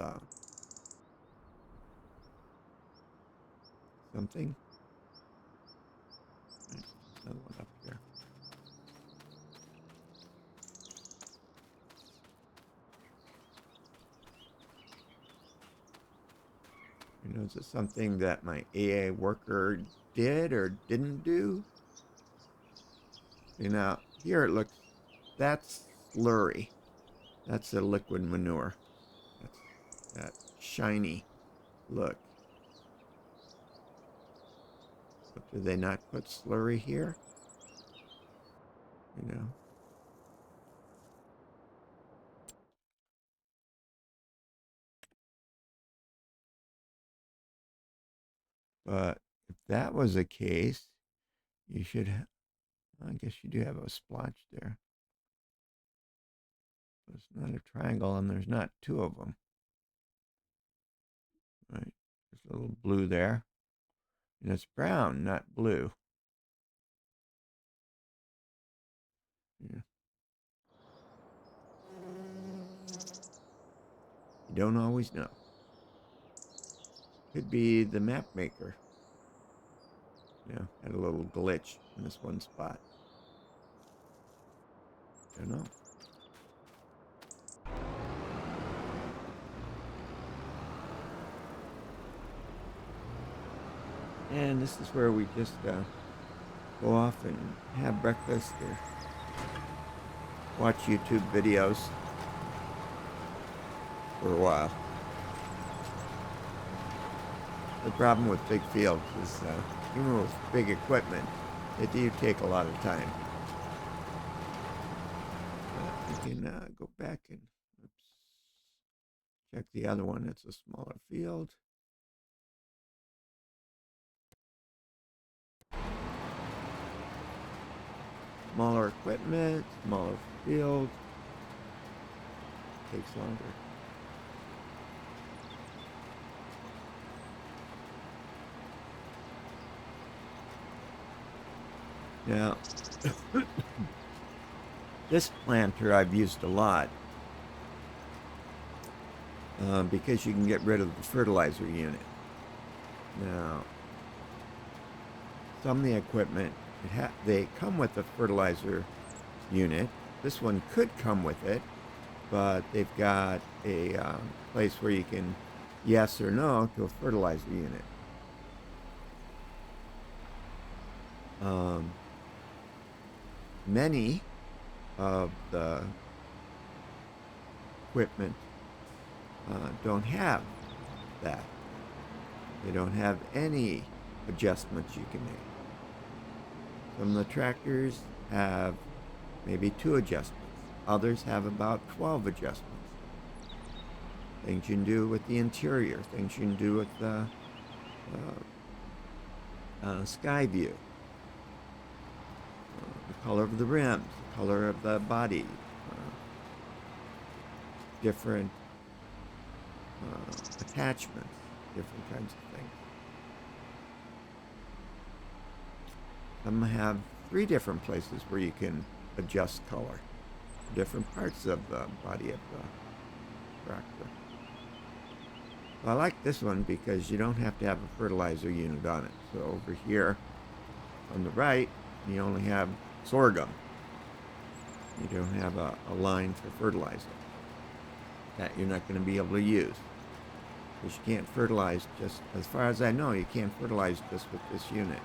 something? Right, another one up here. You know, is it something that my AA worker did or didn't do? You know, here it looks, that's slurry. That's a liquid manure. That's that shiny look. But do they not put slurry here? You know. But if that was the case, you should I guess you do have a splotch there. It's not a triangle, and there's not two of them. Right? There's a little blue there. And it's brown, not blue. Yeah. You don't always know. Could be the map maker. Yeah, had a little glitch in this one spot. Don't know. And this is where we just go off and have breakfast or watch YouTube videos for a while. The problem with big fields is even with big equipment, it do take a lot of time. We can go back and check the other one. It's a smaller field. Smaller equipment, smaller field. Takes longer. Now, this planter I've used a lot because you can get rid of the fertilizer unit. Now, some of the equipment, they come with a fertilizer unit. This one could come with it, but they've got a place where you can yes or no to a fertilizer unit. Many of the equipment don't have that. They don't have any adjustments you can make. Some of the tractors have maybe 2 adjustments. Others have about 12 adjustments. Things you can do with the interior, things you can do with the sky view, the color of the rims, the color of the body, different attachments, different kinds of things. Some have 3 different places where you can adjust color, different parts of the body of the tractor. I like this one because you don't have to have a fertilizer unit on it. So over here on the right, you only have sorghum. You don't have a line for fertilizer that you're not going to be able to use. Because you can't fertilize just, as far as I know, you can't fertilize just with this unit.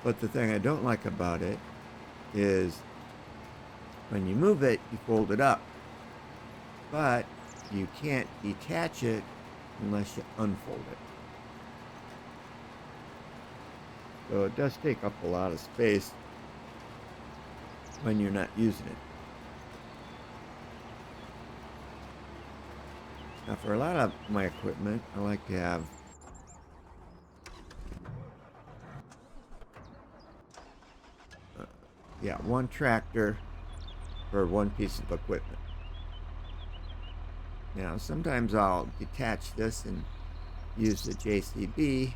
But the thing I don't like about it is when you move it, you fold it up. But you can't detach it unless you unfold it. So it does take up a lot of space when you're not using it. Now for a lot of my equipment, I like to have one tractor for one piece of equipment. Now sometimes I'll detach this and use the JCB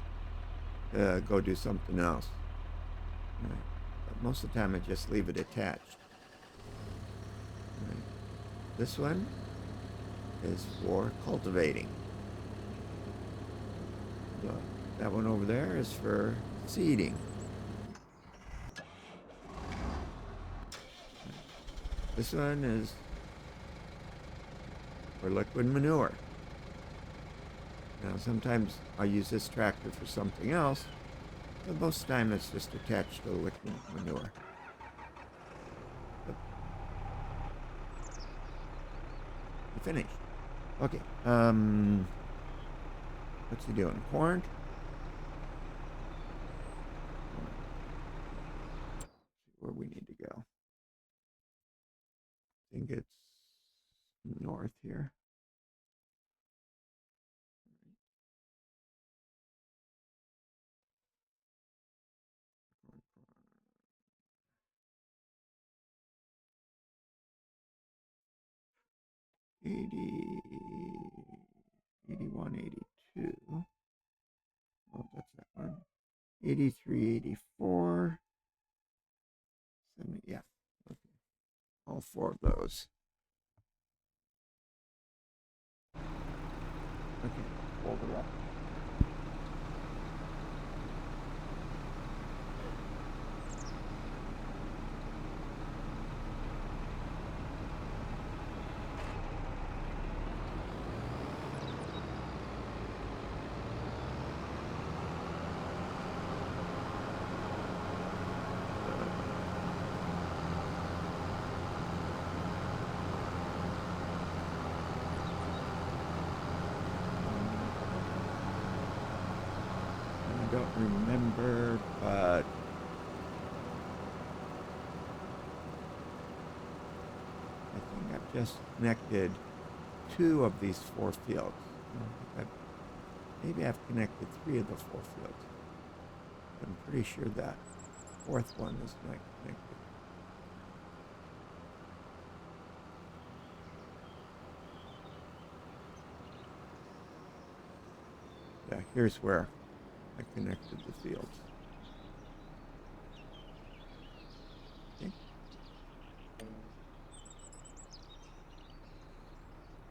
to go do something else. Right. But most of the time I just leave it attached. Right. This one is for cultivating. That one over there is for seeding. This one is for liquid manure. Now sometimes I use this tractor for something else, but most of the time it's just attached to the liquid manure. Finished. Okay. What's he doing? Corn? Where we need to go. I think it's north here. $80, $81, $82. Oh, that's that one. $83, $84. 70, yeah. Okay. All 4 of those. Okay, fold it up. I don't remember, but I think I've just connected 2 of these 4 fields. Maybe I've connected 3 of the 4 fields. I'm pretty sure that 4th one is not connected. Yeah, Here's where I connected the fields. Okay.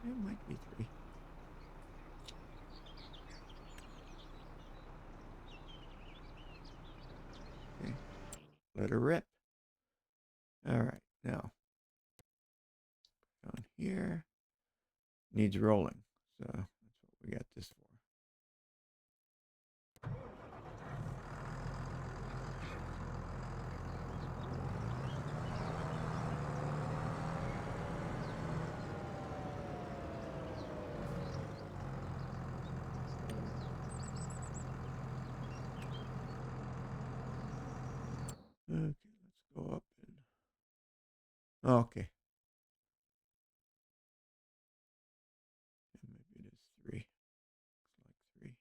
It might be 3. Okay. Let her rip. All right. Now, down here needs rolling. So that's what we got this for. Okay, let's go up and. Okay. And maybe it is 3. Looks like 3.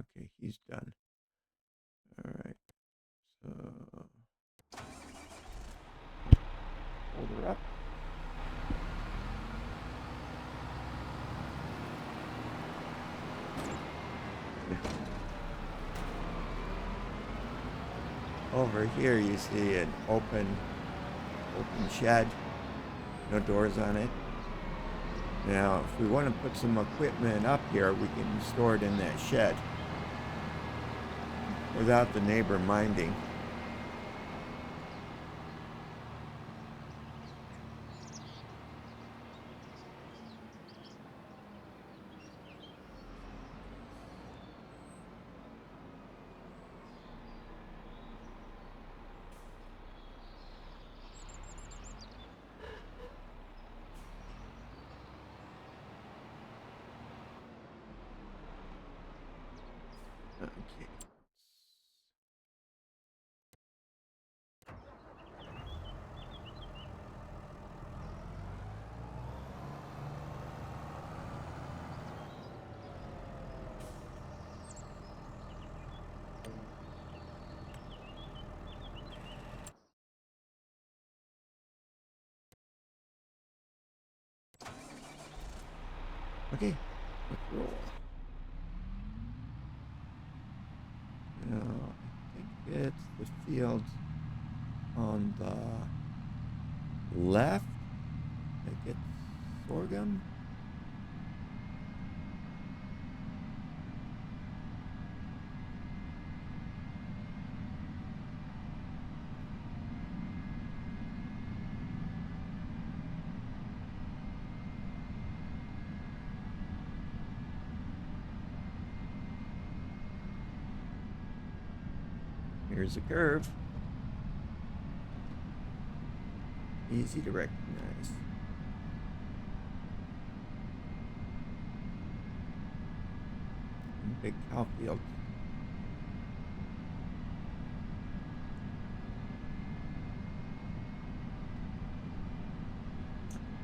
Okay, he's done. All right. So hold her up. Over here you see an open shed, no doors on it. Now, if we want to put some equipment up here, we can store it in that shed without the neighbor minding. Okay. Okay, let's roll. Now, I think it's the fields on the left that gets sorghum. Here's a curve. Easy to recognize. And big cow field.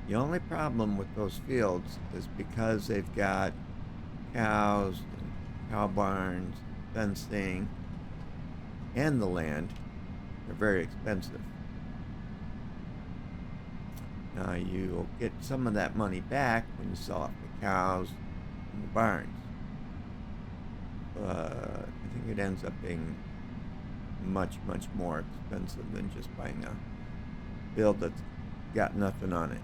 The only problem with those fields is because they've got cows, and cow barns, fencing, and the land, they're very expensive. Now you'll get some of that money back when you sell off the cows and the barns. But I think it ends up being much, much more expensive than just buying a field that's got nothing on it.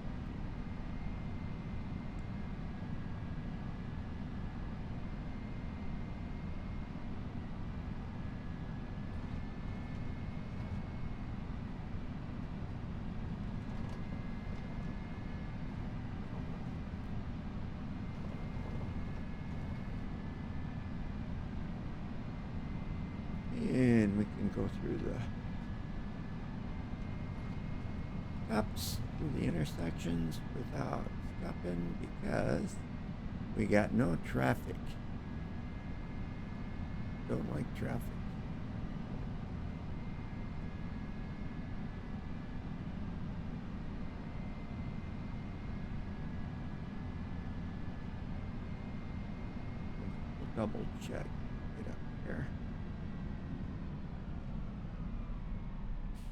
And we can go through the stops through the intersections without stopping because we got no traffic. Don't like traffic. We'll double check it up here.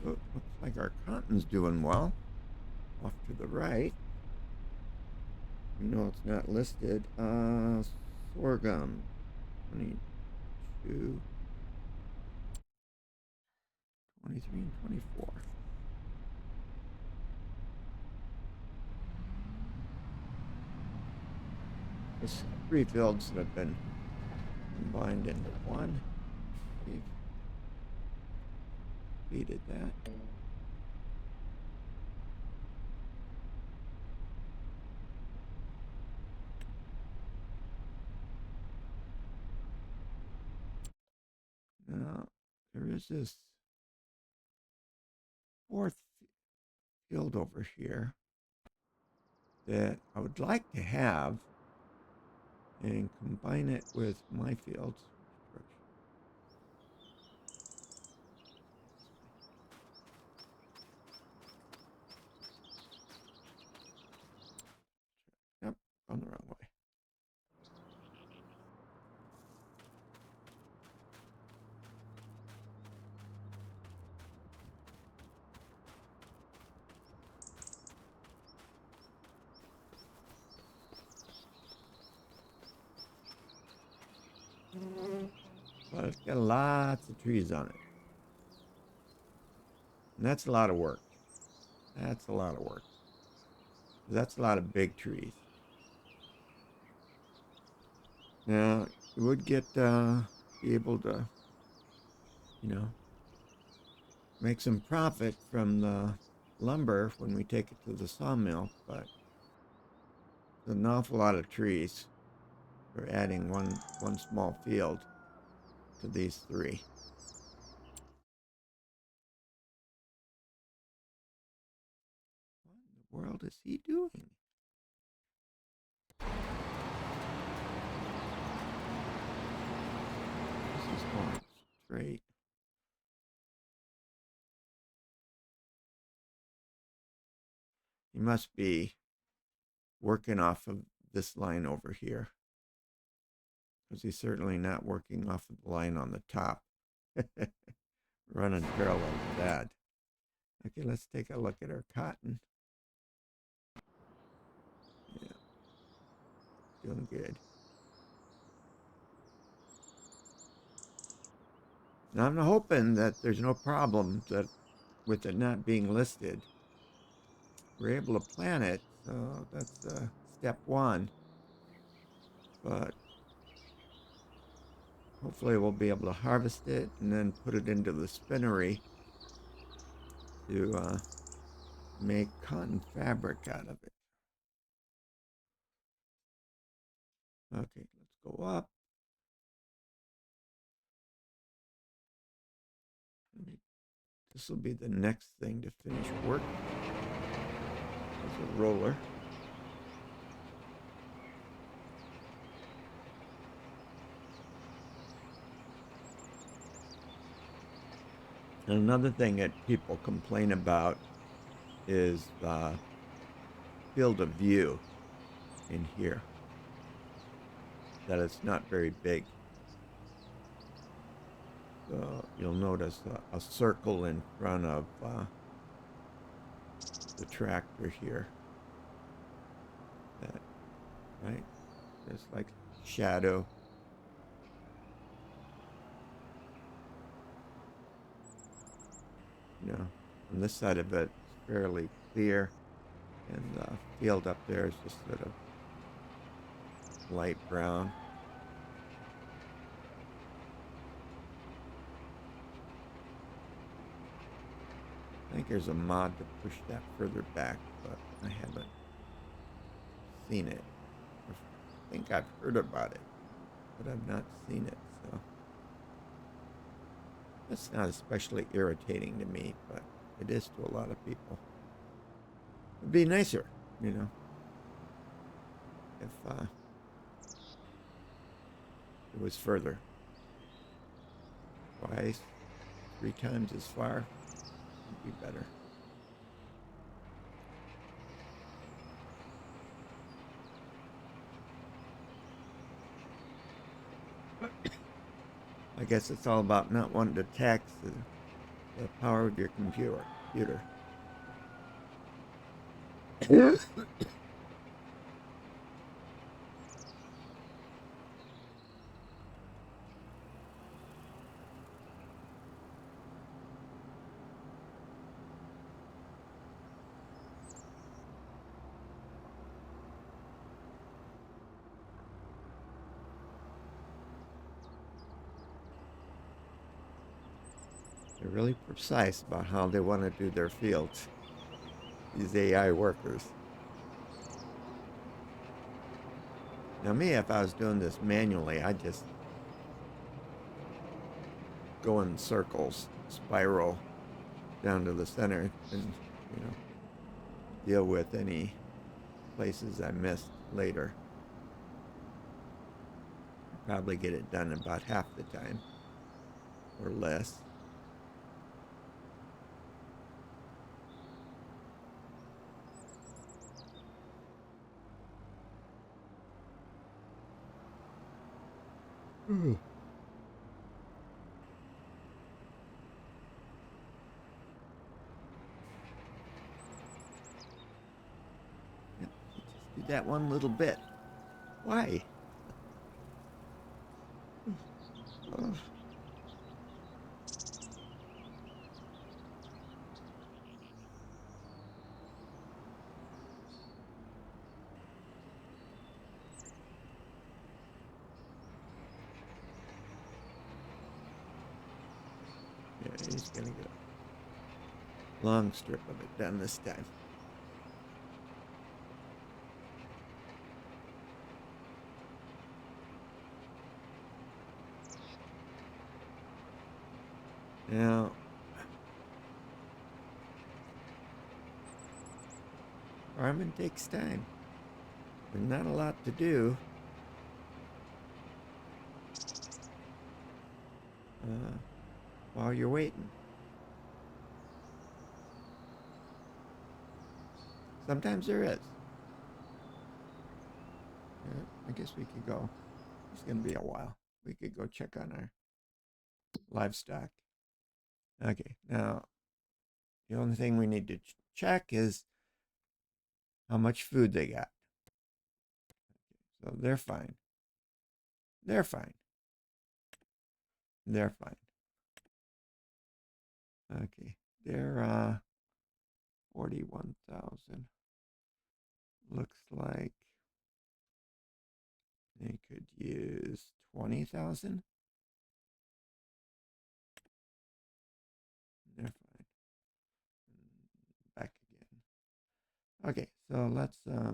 Oh, looks like our cotton's doing well. Off to the right. You know it's not listed. sorghum, 22, 23, and 24. There's 3 fields that have been combined into one. We've completed that. Now, there is this 4th field over here that I would like to have and combine it with my fields. Yep, gone the wrong way. But it's got lots of trees on it. And that's a lot of work. That's a lot of work. That's a lot of big trees. Now, you would be able to, make some profit from the lumber when we take it to the sawmill, but there's an awful lot of trees for adding one small field to these 3. What in the world is he doing? This is going straight. He must be working off of this line over here, because he's certainly not working off of the line on the top. Running parallel to that. Okay, let's take a look at our cotton. Yeah, doing good. Now I'm hoping that there's no problem that with it not being listed. We're able to plant it, so that's step 1. But hopefully we'll be able to harvest it and then put it into the spinnery to make cotton fabric out of it. Okay, let's go up. This will be the next thing to finish work. There's a roller. And another thing that people complain about is the field of view in here, that it's not very big. So you'll notice a circle in front of the tractor here. That, right? There's like shadow. On this side of it, it's fairly clear, and the field up there is just sort of light brown. I think there's a mod to push that further back, but I haven't seen it. I think I've heard about it, but I've not seen it, so that's not especially irritating to me, but it is to a lot of people. It'd be nicer, if it was further. Twice, 3 times as far would be better. I guess it's all about not wanting to tax the power of your computer. They're really precise about how they want to do their fields, these AI workers. Now me, if I was doing this manually, I'd just go in circles, spiral down to the center, and, deal with any places I missed later. Probably get it done in about half the time, or less. There's just do that one little bit. Why? Oh. Yeah, he's gonna get a long strip of it done this time. Now, farming takes time. There's not a lot to do. While you're waiting. Sometimes there is. I guess we could go. It's going to be a while. We could go check on our livestock. Okay, now the only thing we need to check is how much food they got. So they're fine. They're fine. They're fine. Okay, they're 41,000. Looks like they could use 20,000. They're fine. Back again. Okay, so let's there.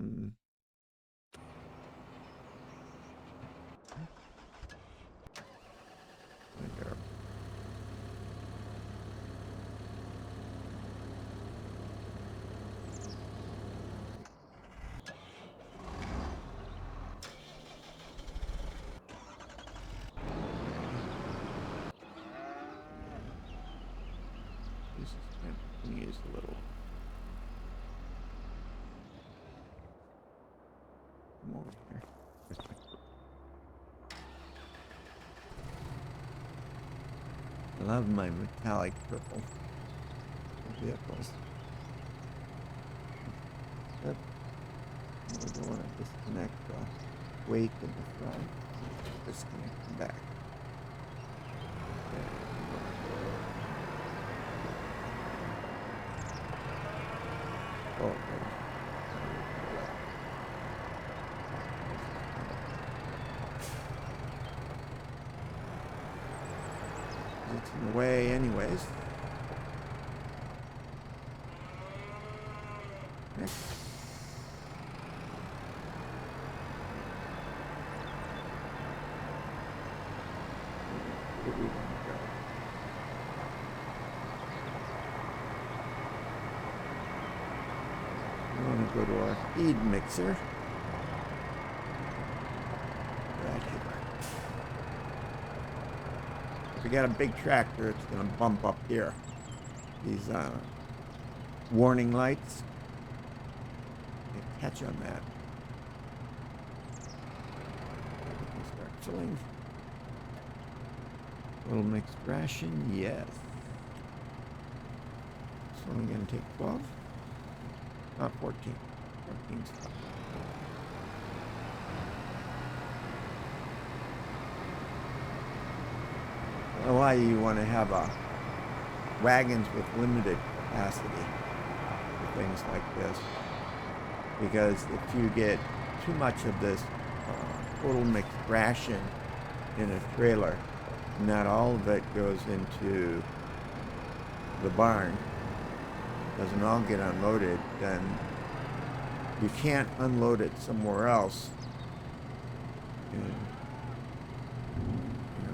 This is going to use a little more here. I love my metallic purple vehicles. Yep. We don't want to disconnect the weight in the front. Disconnect the back. Oh, okay. It's in the way anyways. Next. Where do we want to go? We want to go to our feed mixer. Right here. If we got a big tractor, it's going to bump up here. These warning lights. Catch on that. We can start filling. Little mixed ration, yes. It's only going to take 12. Not 14. 14's fine. I don't know why you want to have wagons with limited capacity for things like this. Because if you get too much of this total mixed ration in a trailer, not all of it goes into the barn doesn't all get unloaded, then you can't unload it somewhere else. And,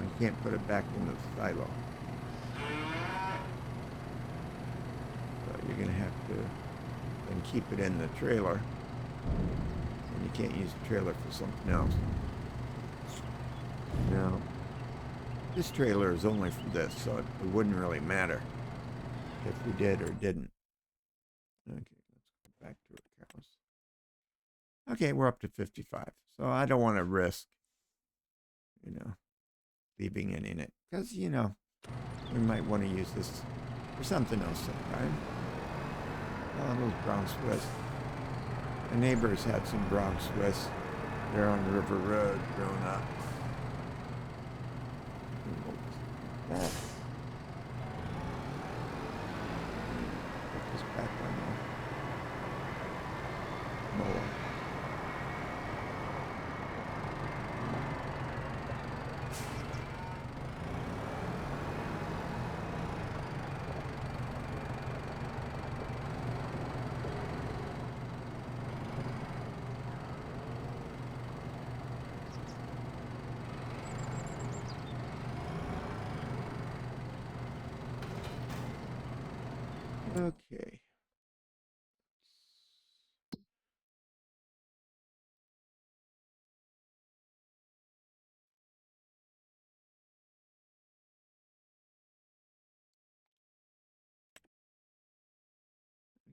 you can't put it back into the silo. So you're going to have to then keep it in the trailer. And you can't use the trailer for something else. Now, this trailer is only for this, so it wouldn't really matter if we did or didn't. Okay, let's go back to our cows. Okay, we're up to 55. So I don't want to risk, leaving it in it. Because, we might want to use this for something else sometime. Oh, those brown Swiss. My neighbors had some brown Swiss there on River Road growing up. Put this back on the mower. Okay.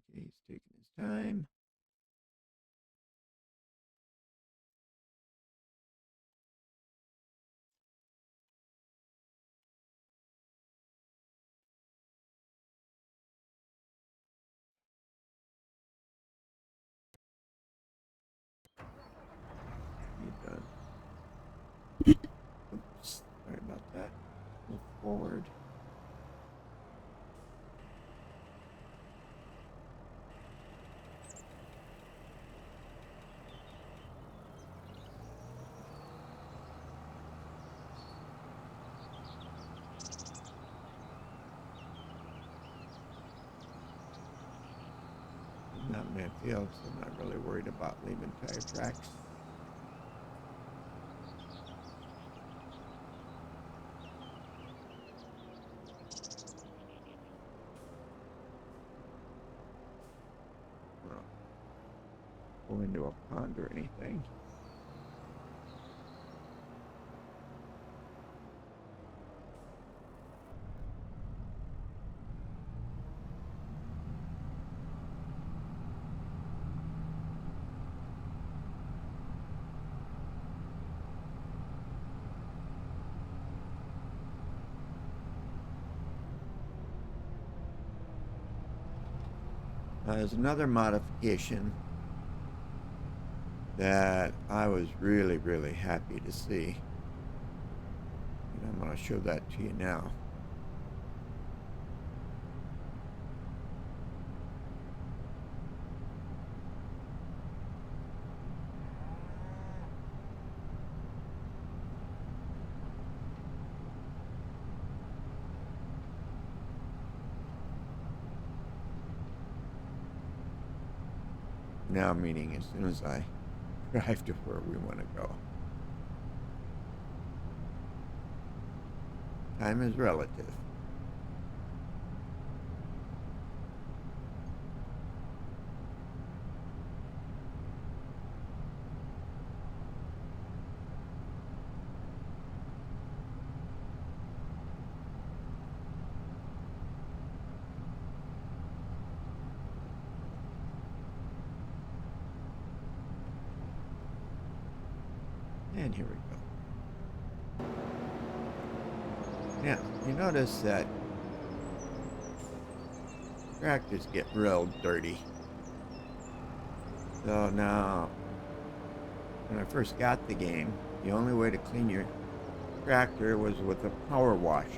Okay, he's taking his time. He's done. Oops, sorry about that. Move forward. Not many fields, so I'm not really worried about leaving tire tracks. Well, go into a pond or anything. There's another modification that I was really, really happy to see. And I'm going to show that to you now. Now meaning as soon as I drive to where we want to go. Time is relative. And here we go. Now, you notice that tractors get real dirty. So now, when I first got the game, the only way to clean your tractor was with a power washer.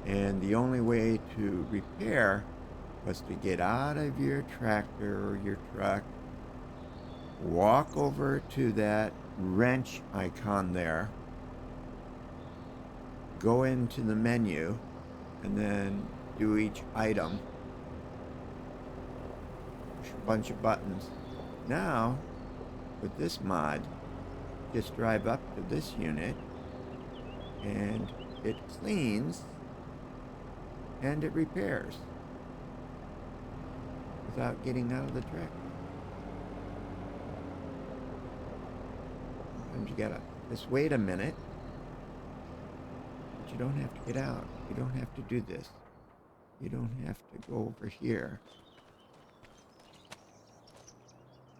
And the only way to repair was to get out of your tractor or your truck, walk over to that wrench icon there, go into the menu, and then do each item. Push a bunch of buttons. Now, with this mod, just drive up to this unit, and it cleans and it repairs without getting out of the tractor. Sometimes you gotta just wait a minute, but you don't have to get out. You don't have to do this. You don't have to go over here.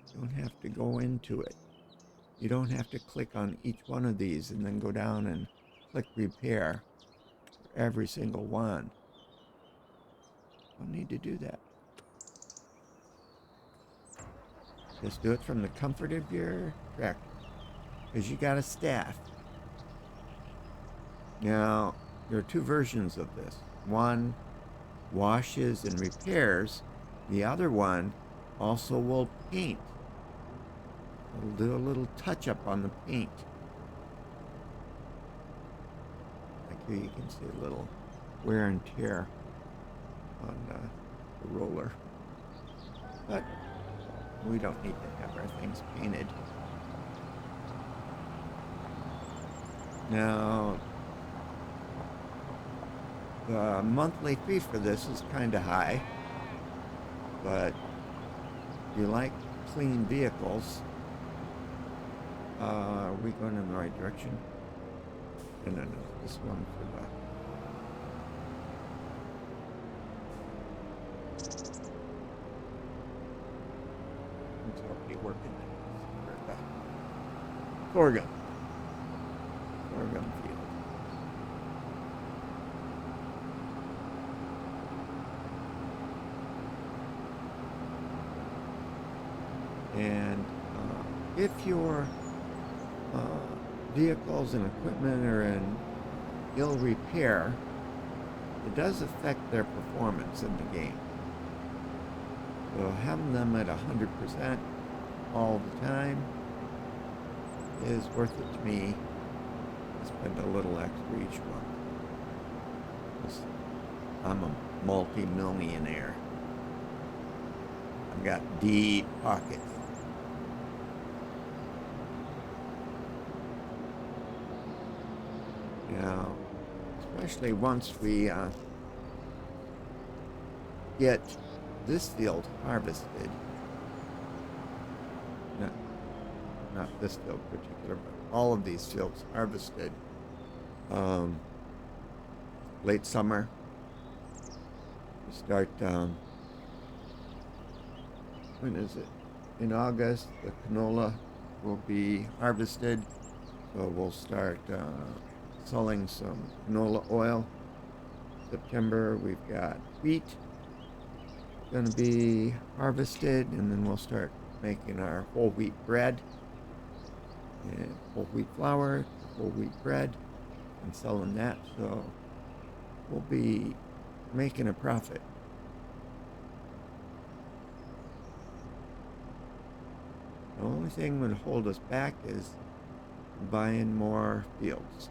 You don't have to go into it. You don't have to click on each one of these and then go down and click repair for every single one. Don't need to do that. Just do it from the comfort of your tractor, because you got a staff. Now, there are two versions of this. One washes and repairs. The other one also will paint. It'll do a little touch-up on the paint. Like here you can see a little wear and tear on the roller. But we don't need to have our things painted. Now, the monthly fee for this is kind of high, but if you like clean vehicles, are we going in the right direction? No, this one for the... It's already working. Sorghum field. And if your vehicles and equipment are in ill repair, it does affect their performance in the game. So having them at 100% all the time is worth it to me. I spend a little extra each month. I'm a multi-millionaire. I've got deep pockets. Now, especially once we get this field harvested, not this field in particular, but all of these fields harvested late summer. We start, when is it? In August, the canola will be harvested, so we'll start selling some canola oil. September, we've got wheat going to be harvested, and then we'll start making our whole wheat bread and whole wheat flour, whole wheat bread, and selling that. So we'll be making a profit. The only thing that would hold us back is buying more fields.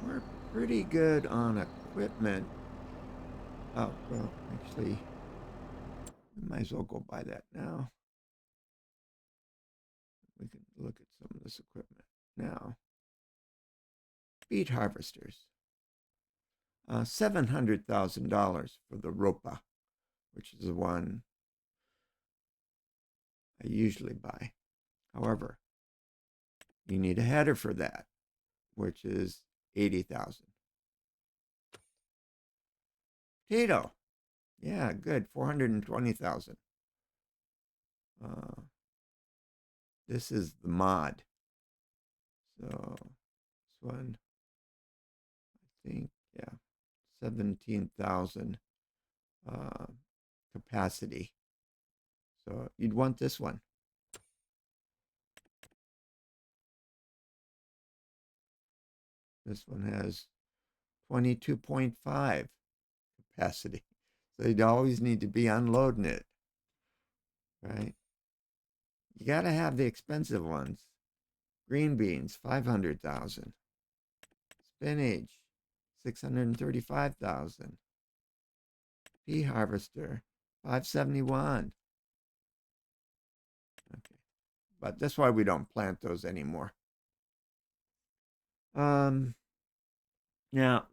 We're pretty good on equipment. Oh, well, actually, we might as well go buy that now. We can look at some of this equipment now. Beet harvesters. $700,000 for the Ropa, which is the one I usually buy. However, you need a header for that, which is $80,000. Potato. Yeah, good. $420,000. This is the mod. So this one, I think, yeah, 17,000 capacity. So you'd want this one. This one has 22.5 capacity. So you'd always need to be unloading it, right? You got to have the expensive ones. Green beans, 500,000. spinach, 635,000. Pea harvester, 571. Okay, but that's why we don't plant those anymore. Now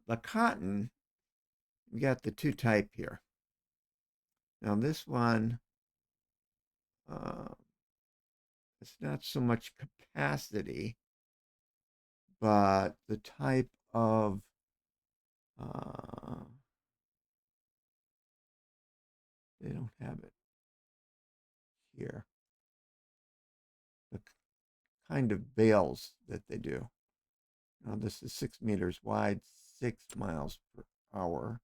the cotton, we got the two type here. Now this one, it's not so much capacity, but the type of they don't have it here. The kind of bales that they do. Now this is 6 meters wide, 6 miles per hour.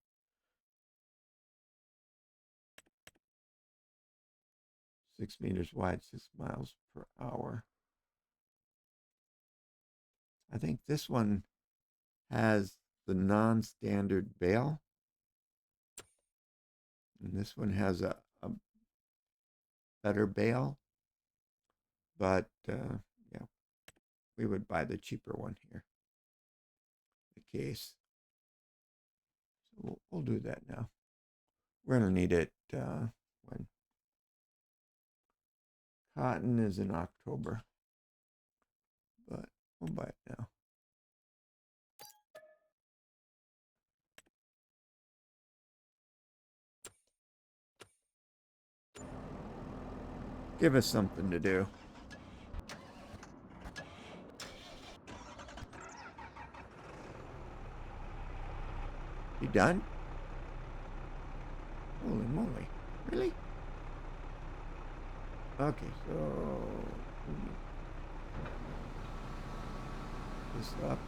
6 meters wide, 6 miles per hour. I think this one has the non-standard bale. And this one has a better bale. But yeah, we would buy the cheaper one here. The case. So we'll do that now. We're going to need it when cotton is in October. But we'll buy it now. Give us something to do. You done? Holy moly. Really? Okay, so this up.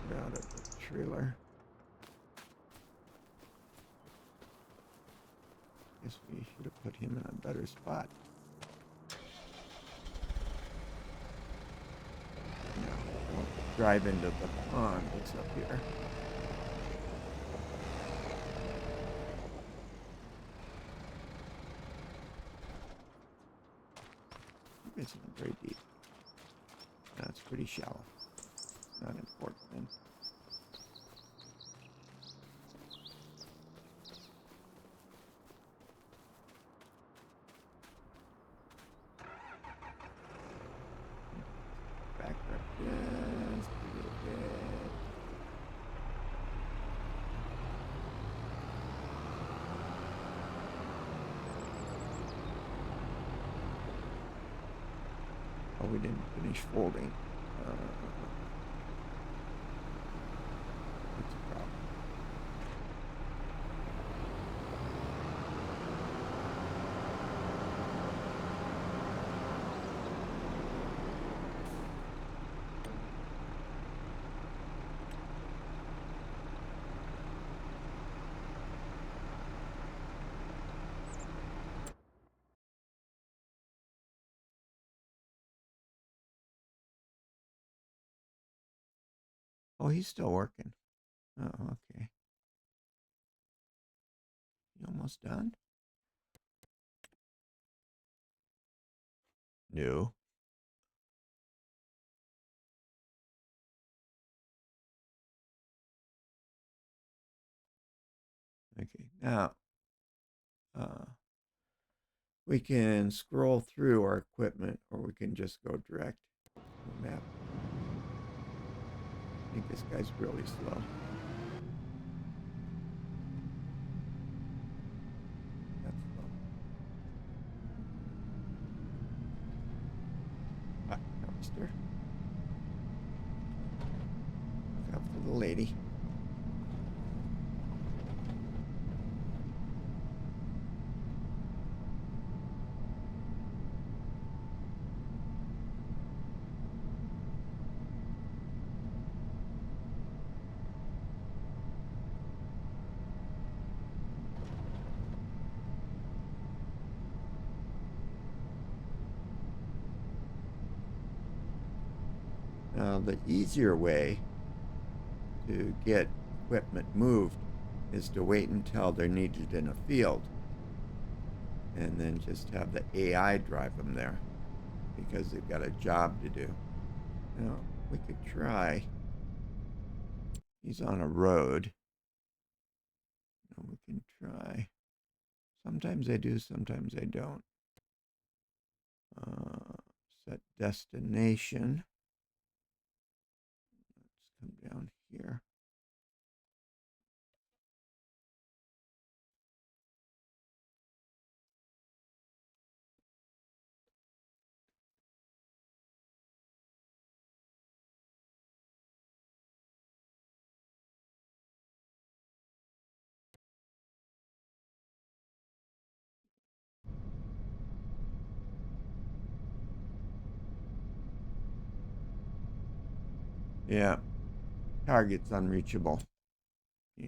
Get out of the trailer. Guess we should have put him in a better spot. No, don't drive into the pond that's up here. It's not very deep. No, it's pretty shallow. Not important then. Back up just a little bit. Oh, we didn't finish folding. That's a problem. Oh, he's still working. Oh, okay. You almost done? No. Okay, now we can scroll through our equipment or we can just go direct to the map. I think this guy's really slow. That's slow. Ah, mister. Look out for the lady. Now, the easier way to get equipment moved is to wait until they're needed in a field and then just have the AI drive them there because they've got a job to do. Now, we could try. He's on a road. Now we can try. Sometimes I do, sometimes I don't. Set destination. Let's come down here. Yeah, target's unreachable. Yeah.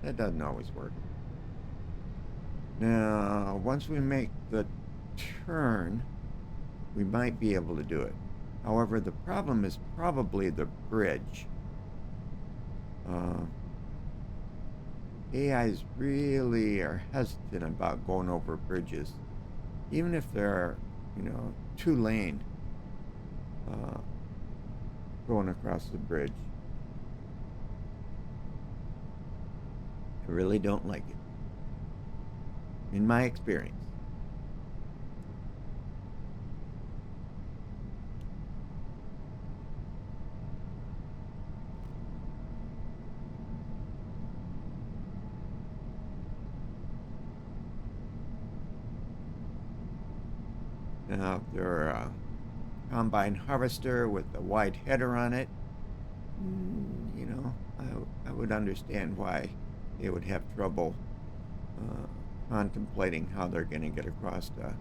That doesn't always work. Now, once we make the turn, we might be able to do it. However, the problem is probably the bridge. AIs really are hesitant about going over bridges, even if they're, 2-lane going across the bridge. I really don't like it, in my experience. Now, if they're a combine harvester with a wide header on it, I would understand why they would have trouble contemplating how they're going to get across a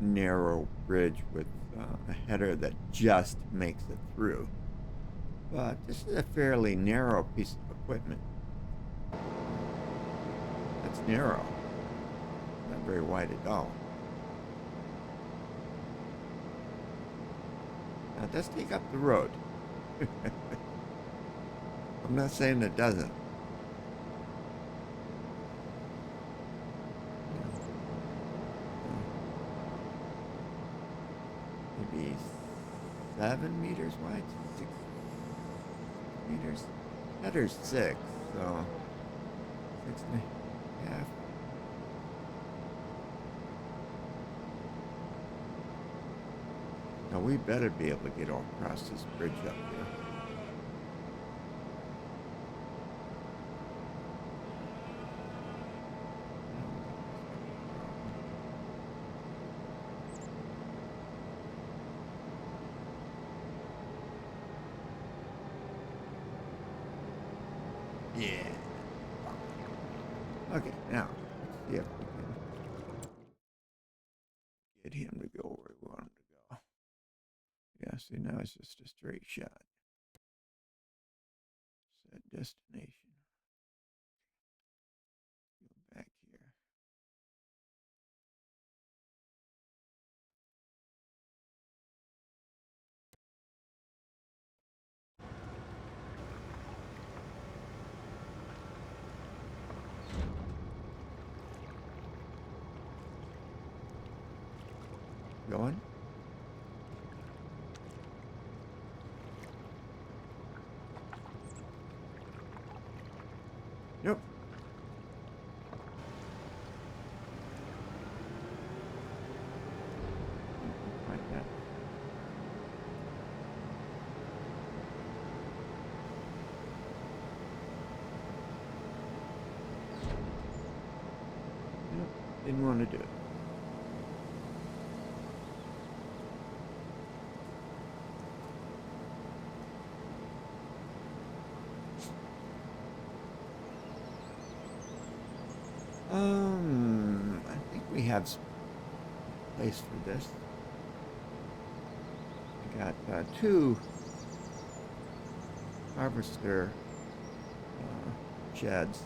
narrow bridge with a header that just makes it through. But this is a fairly narrow piece of equipment. That's narrow, not very wide at all. Now, it does take up the road. I'm not saying it doesn't. Maybe 7 meters wide, 6 meters. Header's 6, so 6.5. Now we better be able to get across this bridge up here. Yeah. Okay, now let's see if we can get him to go where we want him to go. Yeah, see, now it's just a straight shot. Set destination. Go back here. Going. Yep. Like that. Yep. Didn't want to do it. I think we have place for this. I got 2 harvester sheds.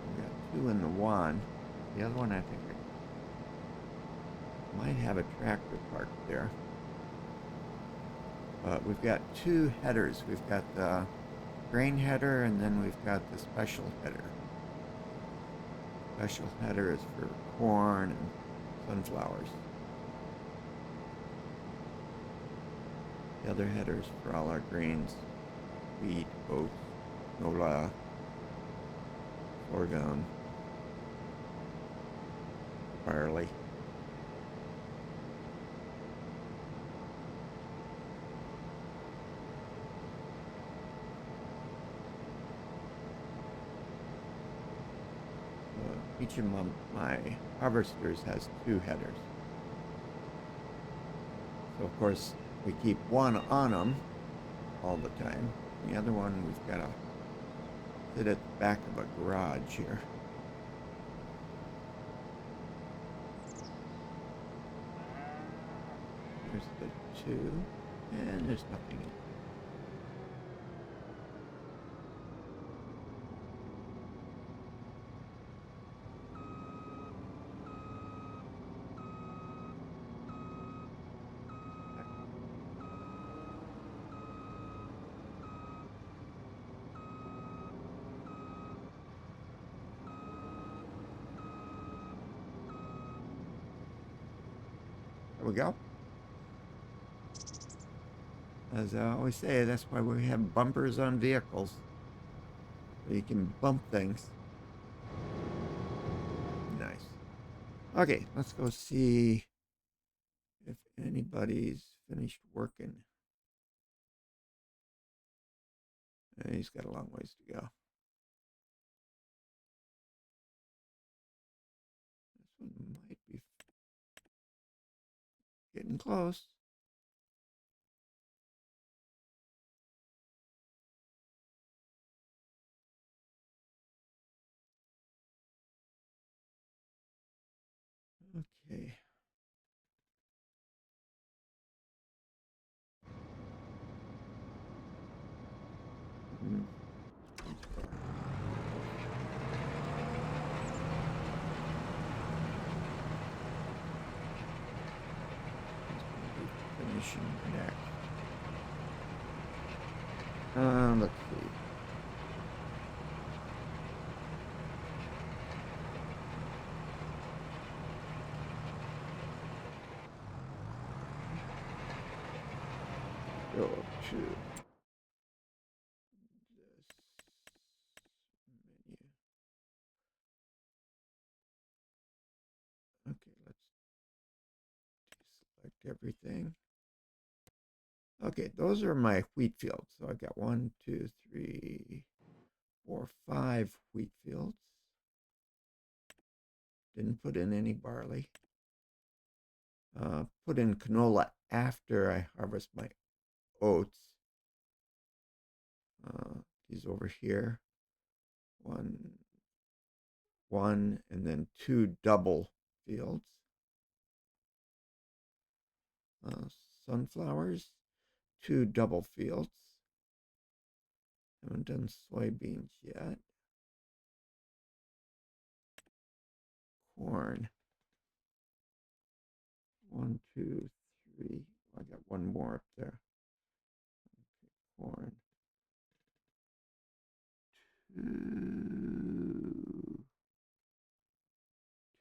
We got 2 in the one. The other one I think might have a tractor parked there. We've got two headers. We've got the grain header, and then we've got the special header. Special header is for corn and sunflowers. The other headers for all our grains: wheat, oats, canola, sorghum, barley. Each of my harvesters has two headers. So of course we keep one on them all the time. The other one we've got to sit at the back of a garage here. There's the two, and there's nothing in. There we go. As I always say, that's why we have bumpers on vehicles. So you can bump things. Nice. Okay, let's go see if anybody's finished working. He's got a long ways to go. This one might be getting close. Okay. Mm. Finishing next. Let's see. Go to this menu. Okay, let's deselect everything. Okay, those are my wheat fields. So I've got 1, 2, 3, 4, 5 wheat fields. Didn't put in any barley. Put in canola after I harvest my oats. These over here. One, and then two double fields. Sunflowers, two double fields. Haven't done soybeans yet. Corn. 1, 2, 3. I got one more up there. Okay, corn.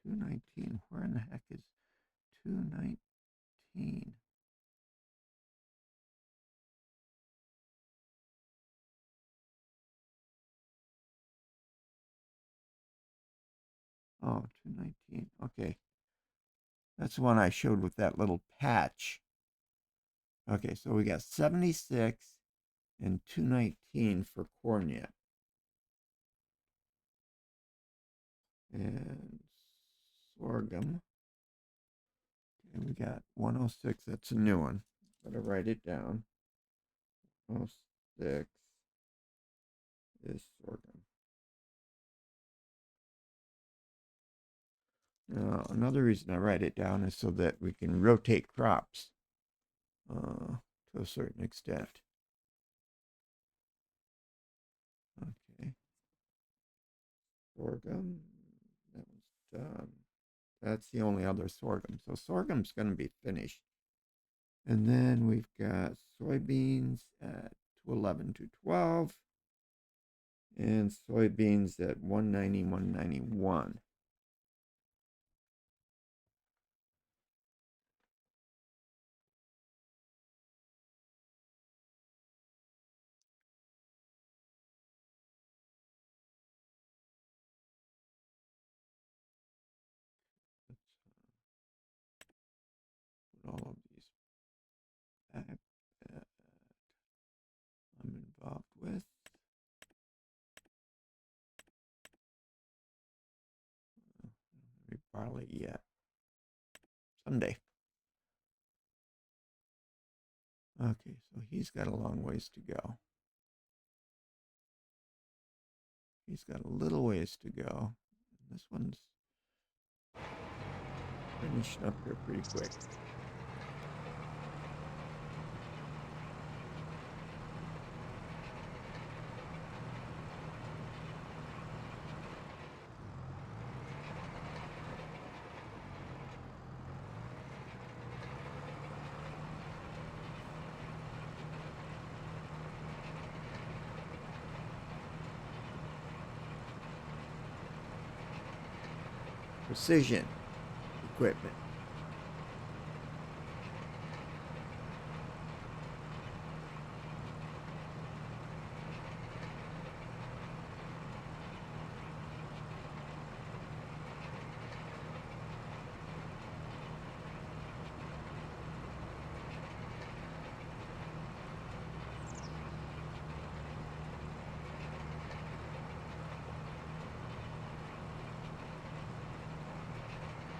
219. Where in the heck is 219? Oh, 219. Okay. That's the one I showed with that little patch. Okay, so we got 76 and 219 for corn yet. And sorghum. And we got 106. That's a new one. Better write it down. 106 is sorghum. Now, another reason I write it down is so that we can rotate crops to a certain extent. Okay. Sorghum. That one's done. That's the only other sorghum. So sorghum's going to be finished. And then we've got soybeans at 211 to 12 and soybeans at 190, 191. Put all of these back that I'm involved with. Maybe barley yet. Someday. Okay, so he's got a long ways to go. He's got a little ways to go. This one's finishing up here pretty quick. Precision equipment.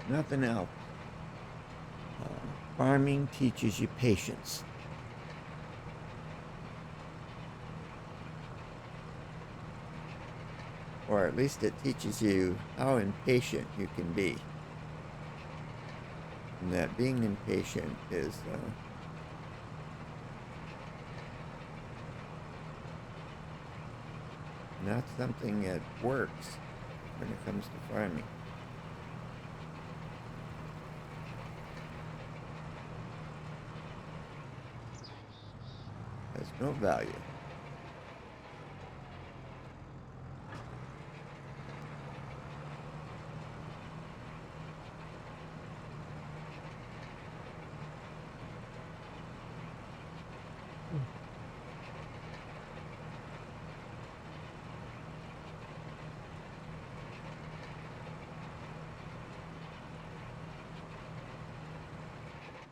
Nothing else. Farming teaches you patience. Or at least it teaches you how impatient you can be. And that being impatient is not something that works when it comes to farming. Has no value.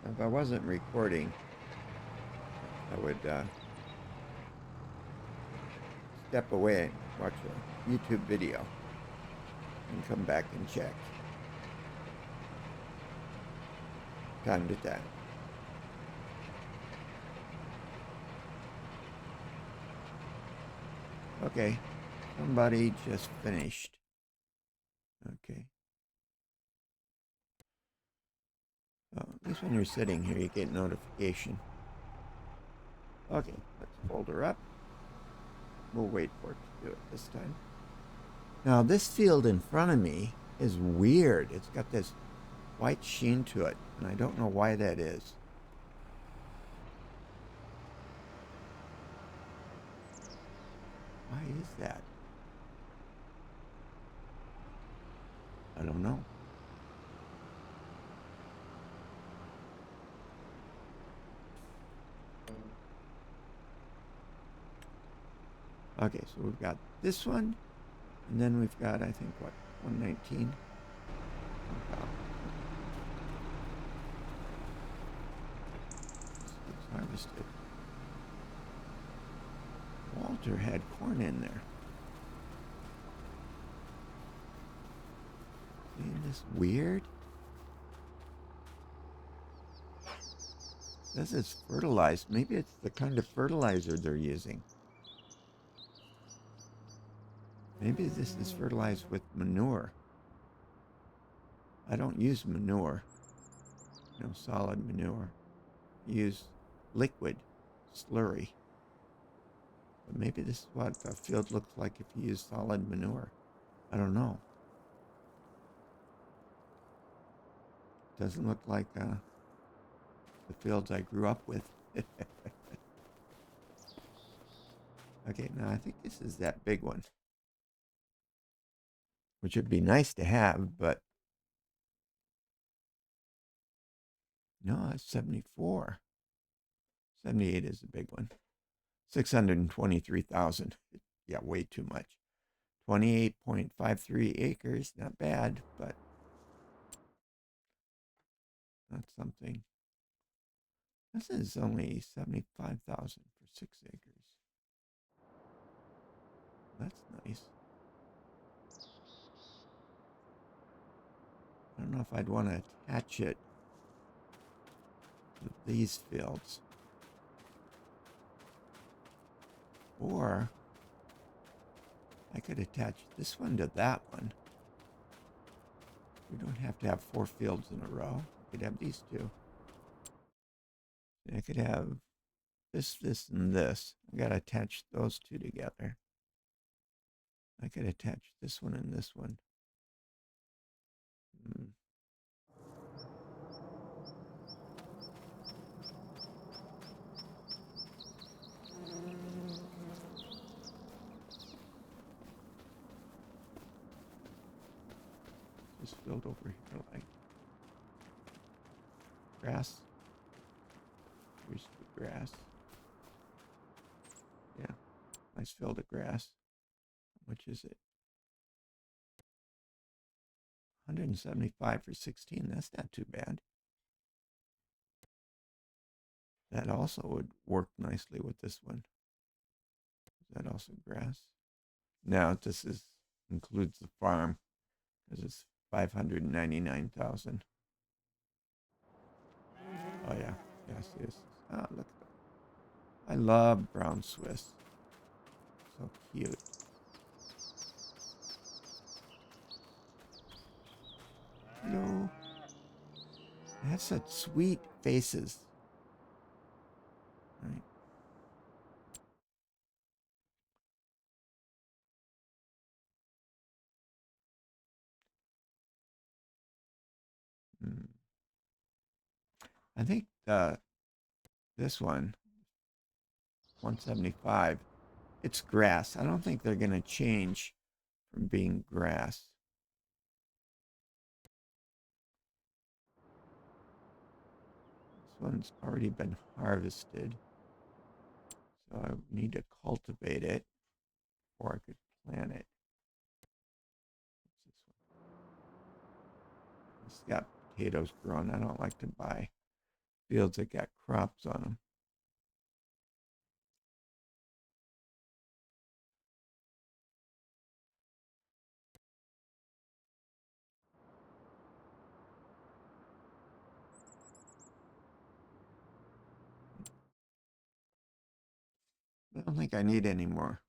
If I wasn't recording, I would step away and watch a YouTube video and come back and check time to time. Okay, somebody just finished. Okay. At least when you're sitting here, you get notification. Okay, let's fold her up. We'll wait for it to do it this time. Now, this field in front of me is weird. It's got this white sheen to it, and I don't know why that is. Why is that? I don't know. Okay, so we've got this one, and then we've got, I think, what, 119? It's harvested. Walter had corn in there. Isn't this weird? This is fertilized. Maybe it's the kind of fertilizer they're using. Maybe this is fertilized with manure. I don't use manure, solid manure. I use liquid slurry. But maybe this is what a field looks like if you use solid manure. I don't know. Doesn't look like the fields I grew up with. Okay, now I think this is that big one, which would be nice to have, but no, it's 74. 78 is the big one. 623,000. Yeah, way too much. 28.53 acres, not bad, but not something. This is only 75,000 for 6 acres. That's nice. I don't know if I'd want to attach it to these fields. Or I could attach this one to that one. We don't have to have 4 fields in a row. We could have these two. I could have this, this, and this. I gotta attach those two together. I could attach this one and this one. Just filled over here like grass. Here's the grass. Yeah, nice field of grass. How much is it? 175 for 16. That's not too bad. That also would work nicely with this one. Is that also grass? No, this includes the farm because it's 599,000. Oh yeah, yes, yes. Ah, look. I love brown Swiss. So cute. Hello. They have such sweet faces. Right. I think this one, 175, it's grass. I don't think they're going to change from being grass. This one's already been harvested. So I need to cultivate it, or I could plant it. What's this one? It's got potatoes growing. I don't like to buy fields that got crops on them. I don't think I need any more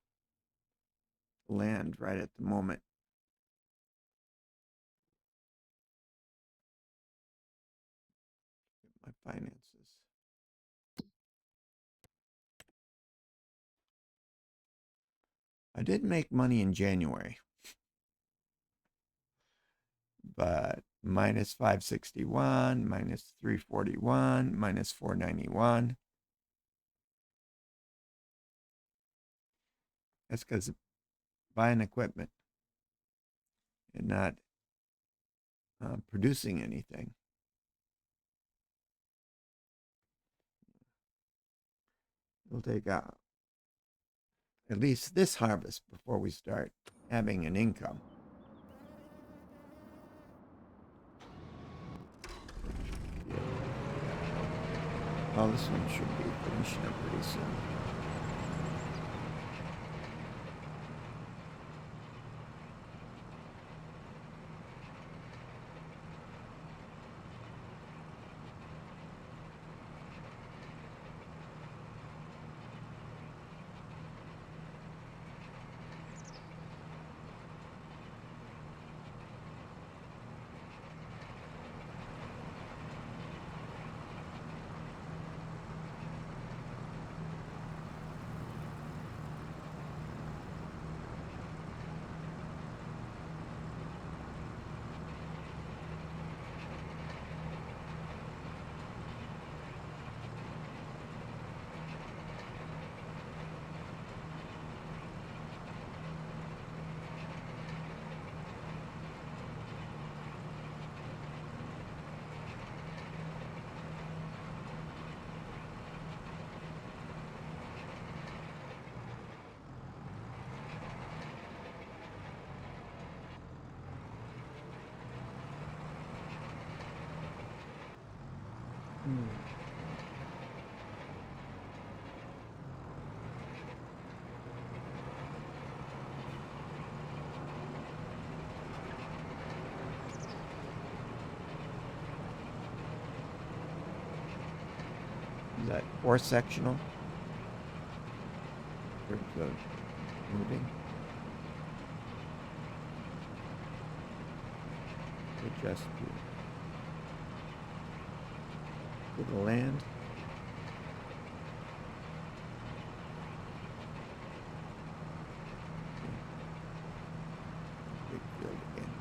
land right at the moment. My finances. I did make money in January, but minus 561, minus 341, minus 491. That's because buying equipment and not producing anything. It'll take at least this harvest before we start having an income. Oh, this one should be finishing up pretty soon. that four sectional in terms of moving. Adjust to the land. Big field again.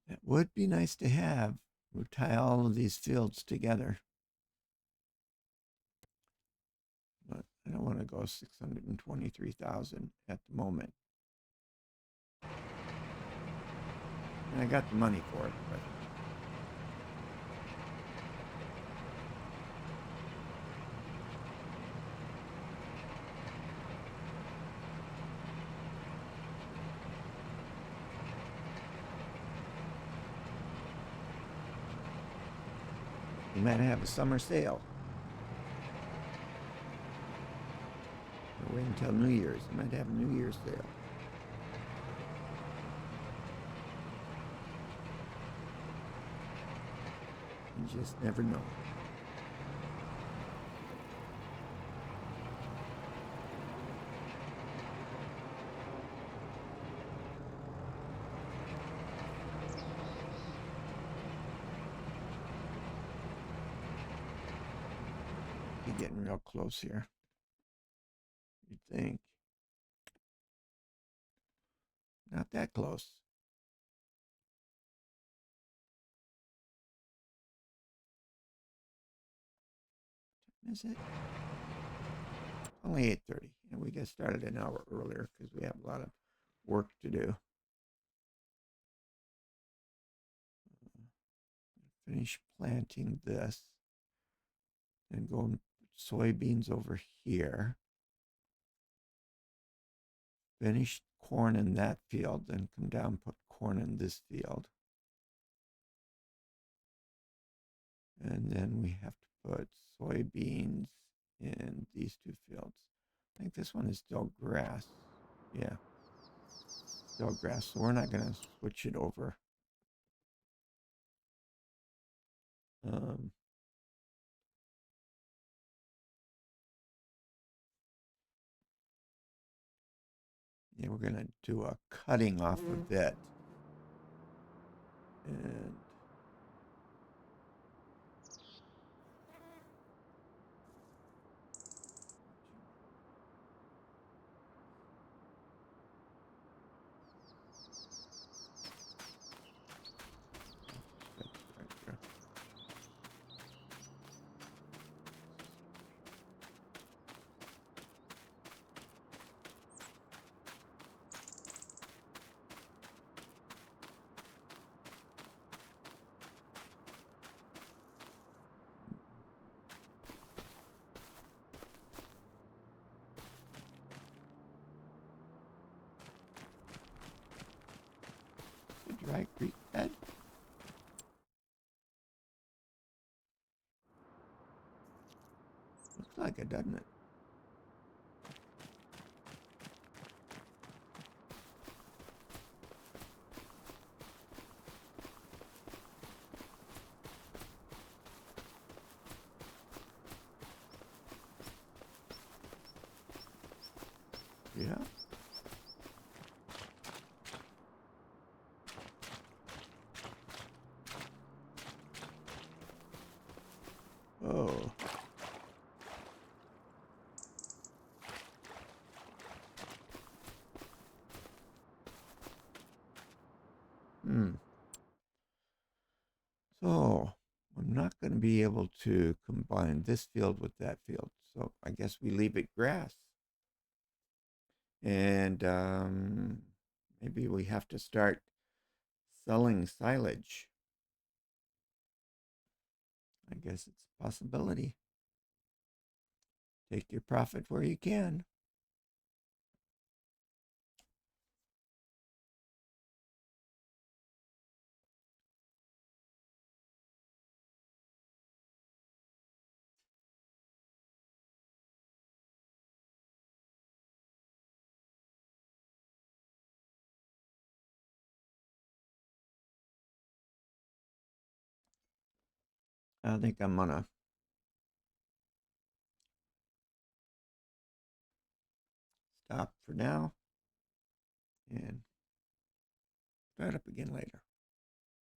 It would be nice to have. We'll tie all of these fields together. But I don't want to go 623,000 at the moment. And I got the money for it, but we might have a summer sale. Or wait until New Year's. We might have a New Year's sale. You just never know. You're getting real close here. You'd think. Not that close. Is it? Only 8:30, and we get started an hour earlier because we have a lot of work to do. Finish planting this, and go and put soybeans over here. Finish corn in that field, then come down and put corn in this field. And then we have to put soybeans in these two fields. I think this one is still grass. Yeah, still grass. So we're not going to switch it over. Yeah, we're going to do a cutting off of it. And dry creek bed. Looks like it, doesn't it? Yeah. Oh. So I'm not going to be able to combine this field with that field. So I guess we leave it grass. And maybe we have to start selling silage. I guess it's a possibility. Take your profit where you can. I think I'm gonna stop for now and start up again later.